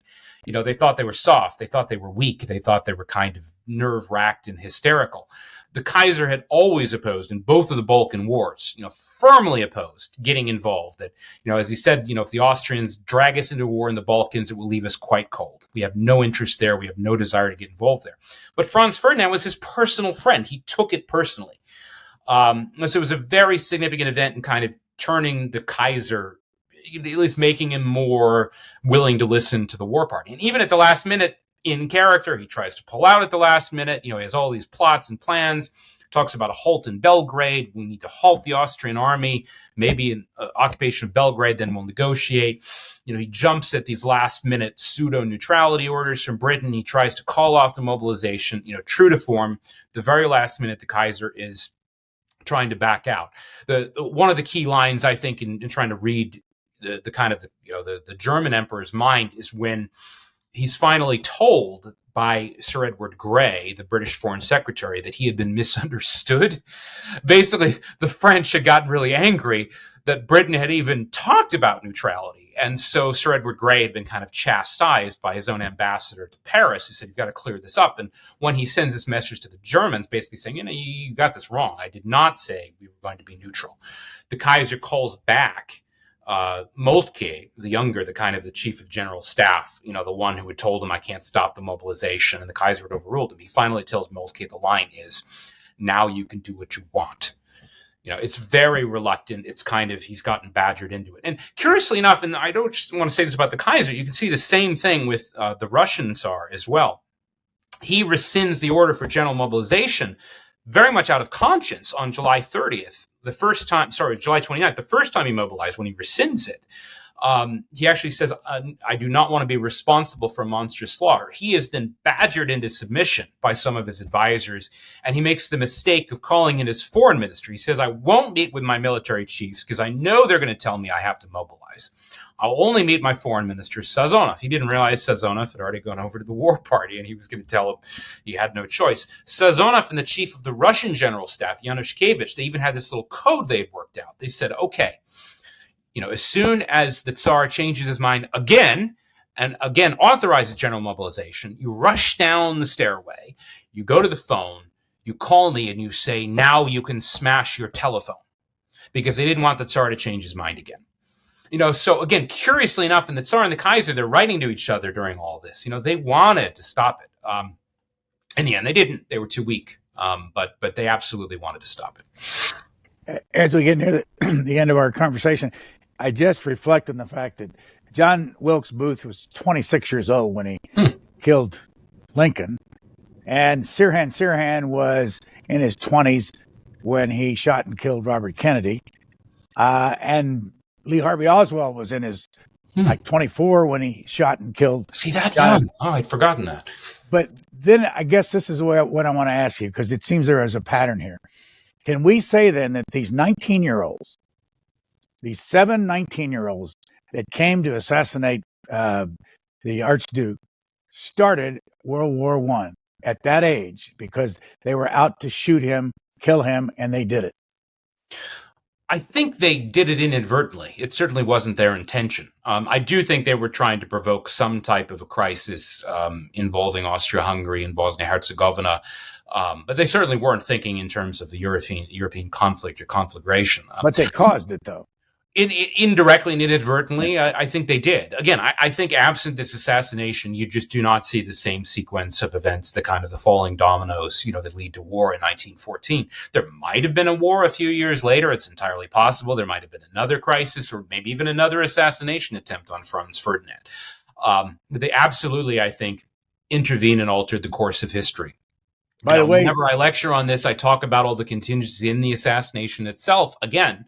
B: They thought they were soft. They thought they were weak. They thought they were kind of nerve-wracked and hysterical. The Kaiser had always opposed in both of the Balkan wars, firmly opposed getting involved. That, as he said, if the Austrians drag us into war in the Balkans, it will leave us quite cold. We have no interest there. We have no desire to get involved there. But Franz Ferdinand was his personal friend. He took it personally. So it was a very significant event and kind of turning the Kaiser, at least making him more willing to listen to the war party. And even at the last minute, in character, he tries to pull out at the last minute. He has all these plots and plans. Talks about a halt in Belgrade. We need to halt the Austrian army, maybe an occupation of Belgrade, then we'll negotiate. He jumps at these last-minute pseudo-neutrality orders from Britain. He tries to call off the mobilization. True to form, the very last minute, the Kaiser is trying to back out. One of the key lines, I think, in trying to read the kind of the German emperor's mind is when he's finally told by Sir Edward Grey, the British Foreign Secretary, that he had been misunderstood. Basically, the French had gotten really angry that Britain had even talked about neutrality. And so Sir Edward Grey had been kind of chastised by his own ambassador to Paris, who said, you've got to clear this up. And when he sends this message to the Germans, basically saying, you got this wrong. I did not say we were going to be neutral. The Kaiser calls back Moltke, the younger, the chief of general staff, the one who had told him, I can't stop the mobilization, and the Kaiser had overruled him. He finally tells Moltke, the line is, now you can do what you want. It's very reluctant. It's he's gotten badgered into it. And curiously enough, and I don't just want to say this about the Kaiser, you can see the same thing with the Russian Tsar as well. He rescinds the order for general mobilization very much out of conscience on July 30th. July 29th, the first time he mobilized, when he rescinds it, he actually says, I do not want to be responsible for monstrous slaughter. He is then badgered into submission by some of his advisors, and he makes the mistake of calling in his foreign minister. He says, I won't meet with my military chiefs because I know they're going to tell me I have to mobilize. I'll only meet my foreign minister, Sazonov. He didn't realize Sazonov had already gone over to the war party, and he was going to tell him he had no choice. Sazonov and the chief of the Russian general staff, Yanushkevich, they even had this little code they had worked out. They said, okay, as soon as the Tsar changes his mind again, and again authorizes general mobilization, you rush down the stairway, you go to the phone, you call me, and you say, now you can smash your telephone, because they didn't want the Tsar to change his mind again. So again, curiously enough, in the Tsar and the Kaiser, they're writing to each other during all this. They wanted to stop it. In the end, they didn't. They were too weak. But they absolutely wanted to stop it.
A: As we get near the end of our conversation, I just reflect on the fact that John Wilkes Booth was 26 years old when he killed Lincoln, and Sirhan was in his 20s when he shot and killed Robert Kennedy, and Lee Harvey Oswald was in his 24 when he shot and killed.
B: See that? Yeah. Oh, I'd forgotten that.
A: But then I guess this is what I want to ask you, because it seems there is a pattern here. Can we say then that these 19-year-olds, these 7 19-year-olds that came to assassinate the Archduke, started World War I at that age because they were out to shoot him, kill him, and they did it?
B: I think they did it inadvertently. It certainly wasn't their intention. I do think they were trying to provoke some type of a crisis involving Austria-Hungary and Bosnia-Herzegovina, but they certainly weren't thinking in terms of the European conflict or conflagration.
A: But they caused it, though.
B: Indirectly and inadvertently, I think they did. Again, I think absent this assassination, you just do not see the same sequence of events, the kind of the falling dominoes, that lead to war in 1914. There might have been a war a few years later. It's entirely possible. There might have been another crisis or maybe even another assassination attempt on Franz Ferdinand. But they absolutely, I think, intervened and altered the course of history.
A: By the way,
B: whenever I lecture on this, I talk about all the contingencies in the assassination itself. Again,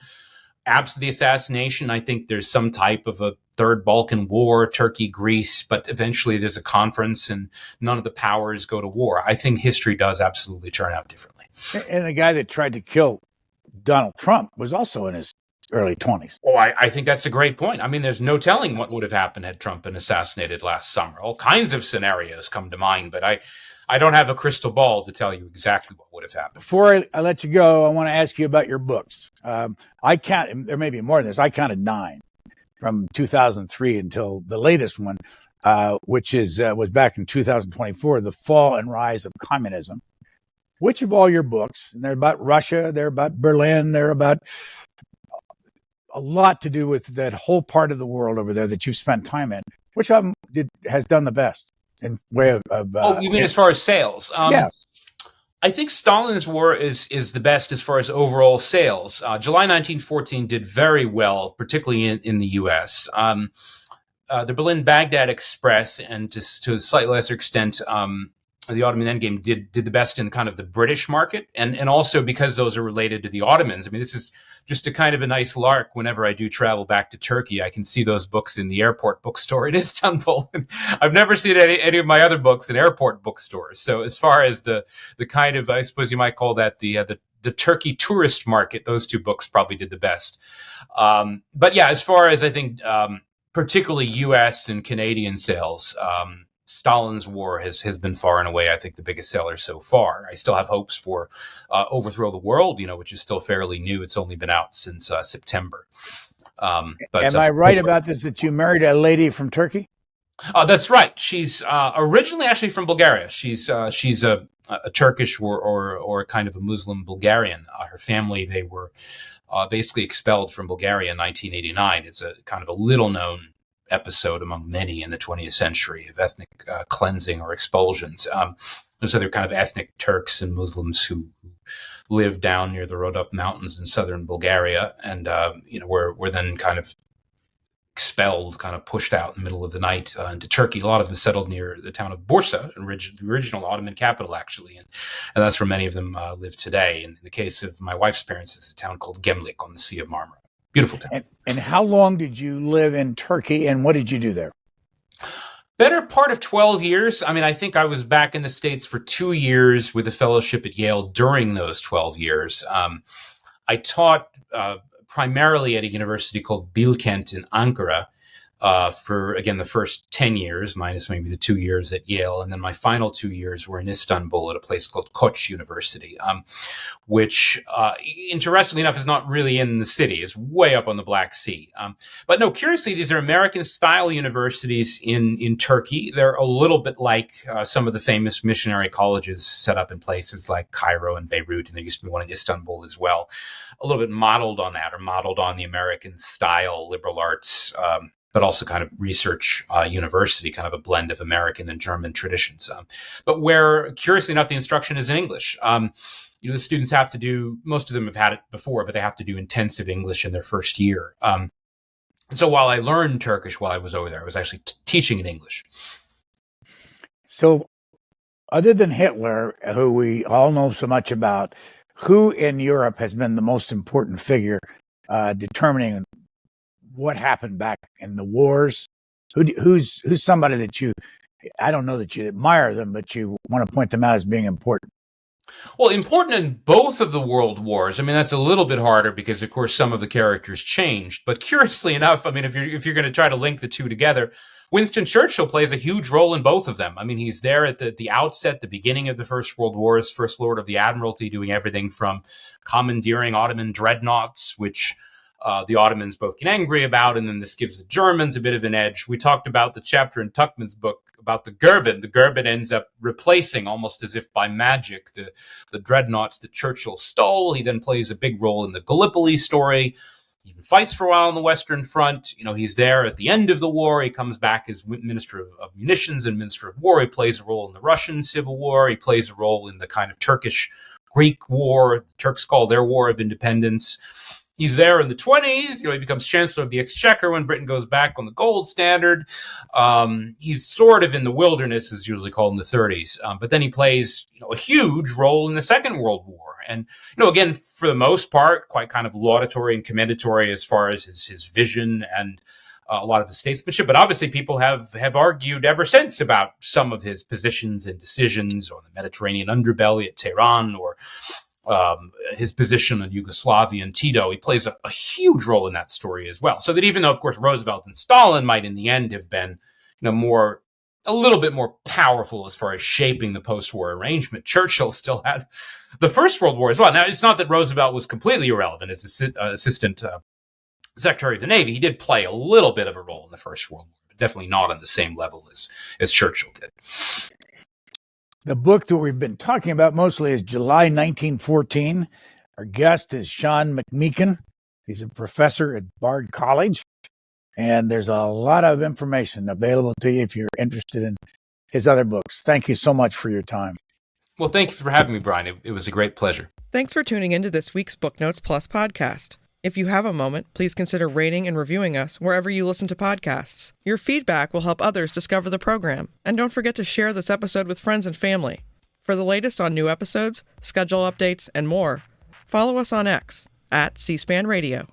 B: absent the assassination, I think there's some type of a third Balkan War, Turkey, Greece, but eventually there's a conference and none of the powers go to war. I think history does absolutely turn out differently.
A: And the guy that tried to kill Donald Trump was also in his early 20s.
B: Oh, I think that's a great point. I mean, there's no telling what would have happened had Trump been assassinated last summer. All kinds of scenarios come to mind, but I don't have a crystal ball to tell you exactly what would have happened.
A: Before I let you go, I want to ask you about your books. There may be more than this. I counted 9 from 2003 until the latest one, which was back in 2024, The Fall and Rise of Communism. Which of all your books, and they're about Russia, they're about Berlin, they're about a lot to do with that whole part of the world over there that you've spent time in, which of them has done the best? In way of
B: you mean as far as sales?
A: Yeah.
B: I think Stalin's war is the best as far as overall sales. July 1914 did very well, particularly in the U.S. The Berlin-Baghdad Express, and to a slightly lesser extent, the Ottoman Endgame did the best in kind of the British market, and also because those are related to the Ottomans. I mean, this is just a kind of a nice lark. Whenever I do travel back to Turkey, I can see those books in the airport bookstore in Istanbul. I've never seen any of my other books in airport bookstores. So as far as the kind of, I suppose you might call that the Turkey tourist market, those two books probably did the best. But yeah, as far as I think, particularly U.S. and Canadian sales, Stalin's War has been far and away, I think, the biggest seller so far. I still have hopes for Overthrow the World, which is still fairly new. It's only been out since September.
A: But am I right about this, that you married a lady from Turkey?
B: That's right. She's originally actually from Bulgaria. She's a Turkish or kind of a Muslim Bulgarian. Her family, they were basically expelled from Bulgaria in 1989. It's a kind of a little-known episode among many in the 20th century of ethnic cleansing or expulsions. There's other kind of ethnic Turks and Muslims who live down near the Rhodope Mountains in southern Bulgaria, and were then kind of expelled, kind of pushed out in the middle of the night into Turkey. A lot of them settled near the town of Bursa, the original Ottoman capital, actually, and that's where many of them live today. And in the case of my wife's parents, it's a town called Gemlik on the Sea of Marmara. Beautiful town.
A: And how long did you live in Turkey, and what did you do there?
B: Better part of 12 years. I mean, I think I was back in the States for 2 years with a fellowship at Yale during those 12 years. I taught primarily at a university called Bilkent in Ankara for, again, the first 10 years, minus maybe the 2 years at Yale. And then my final 2 years were in Istanbul at a place called Koç University, which, interestingly enough, is not really in the city. It's way up on the Black Sea. But no, curiously, these are American-style universities in Turkey. They're a little bit like some of the famous missionary colleges set up in places like Cairo and Beirut, and there used to be one in Istanbul as well. A little bit modeled on that, or modeled on the American-style liberal arts, but also kind of research university, kind of a blend of American and German traditions. But where, curiously enough, the instruction is in English. The students have to do, most of them have had it before, but they have to do intensive English in their first year. So while I learned Turkish while I was over there, I was actually teaching in English.
A: So other than Hitler, who we all know so much about, who in Europe has been the most important figure determining what happened back in the wars? Who's somebody that you, I don't know that you admire them, but you want to point them out as being important?
B: Well, important in both of the world wars. I mean, that's a little bit harder because, of course, some of the characters changed. But curiously enough, I mean, if you're going to try to link the two together, Winston Churchill plays a huge role in both of them. I mean, he's there at the outset, the beginning of the First World War, as First Lord of the Admiralty, doing everything from commandeering Ottoman dreadnoughts, which the Ottomans both get angry about, and then this gives the Germans a bit of an edge. We talked about the chapter in Tuchman's book about the Goeben. The Goeben ends up replacing, almost as if by magic, the dreadnoughts that Churchill stole. He then plays a big role in the Gallipoli story. He even fights for a while on the Western Front. He's there at the end of the war. He comes back as Minister of Munitions and Minister of War. He plays a role in the Russian Civil War. He plays a role in the kind of Turkish-Greek War. The Turks call their War of Independence. He's there in the 1920s. He becomes Chancellor of the Exchequer when Britain goes back on the gold standard. He's sort of in the wilderness, as usually called, in the 1930s. But then he plays a huge role in the Second World War. And, again, for the most part, quite kind of laudatory and commendatory as far as his vision and a lot of his statesmanship. But obviously people have argued ever since about some of his positions and decisions on the Mediterranean underbelly at Tehran, or his position on Yugoslavia and Tito. He plays a huge role in that story as well. So that even though, of course, Roosevelt and Stalin might in the end have been, a little bit more powerful as far as shaping the post-war arrangement, Churchill still had the First World War as well. Now, it's not that Roosevelt was completely irrelevant as assistant Secretary of the Navy. He did play a little bit of a role in the First World War, but definitely not on the same level as Churchill did.
A: The book that we've been talking about mostly is July 1914. Our guest is Sean McMeekin. He's a professor at Bard College, and there's a lot of information available to you if you're interested in his other books. Thank you so much for your time.
B: Well, thank you for having me, Brian. It was a great pleasure.
C: Thanks for tuning into this week's Booknotes Plus podcast. If you have a moment, please consider rating and reviewing us wherever you listen to podcasts. Your feedback will help others discover the program. And don't forget to share this episode with friends and family. For the latest on new episodes, schedule updates, and more, follow us on X @C-SPAN Radio.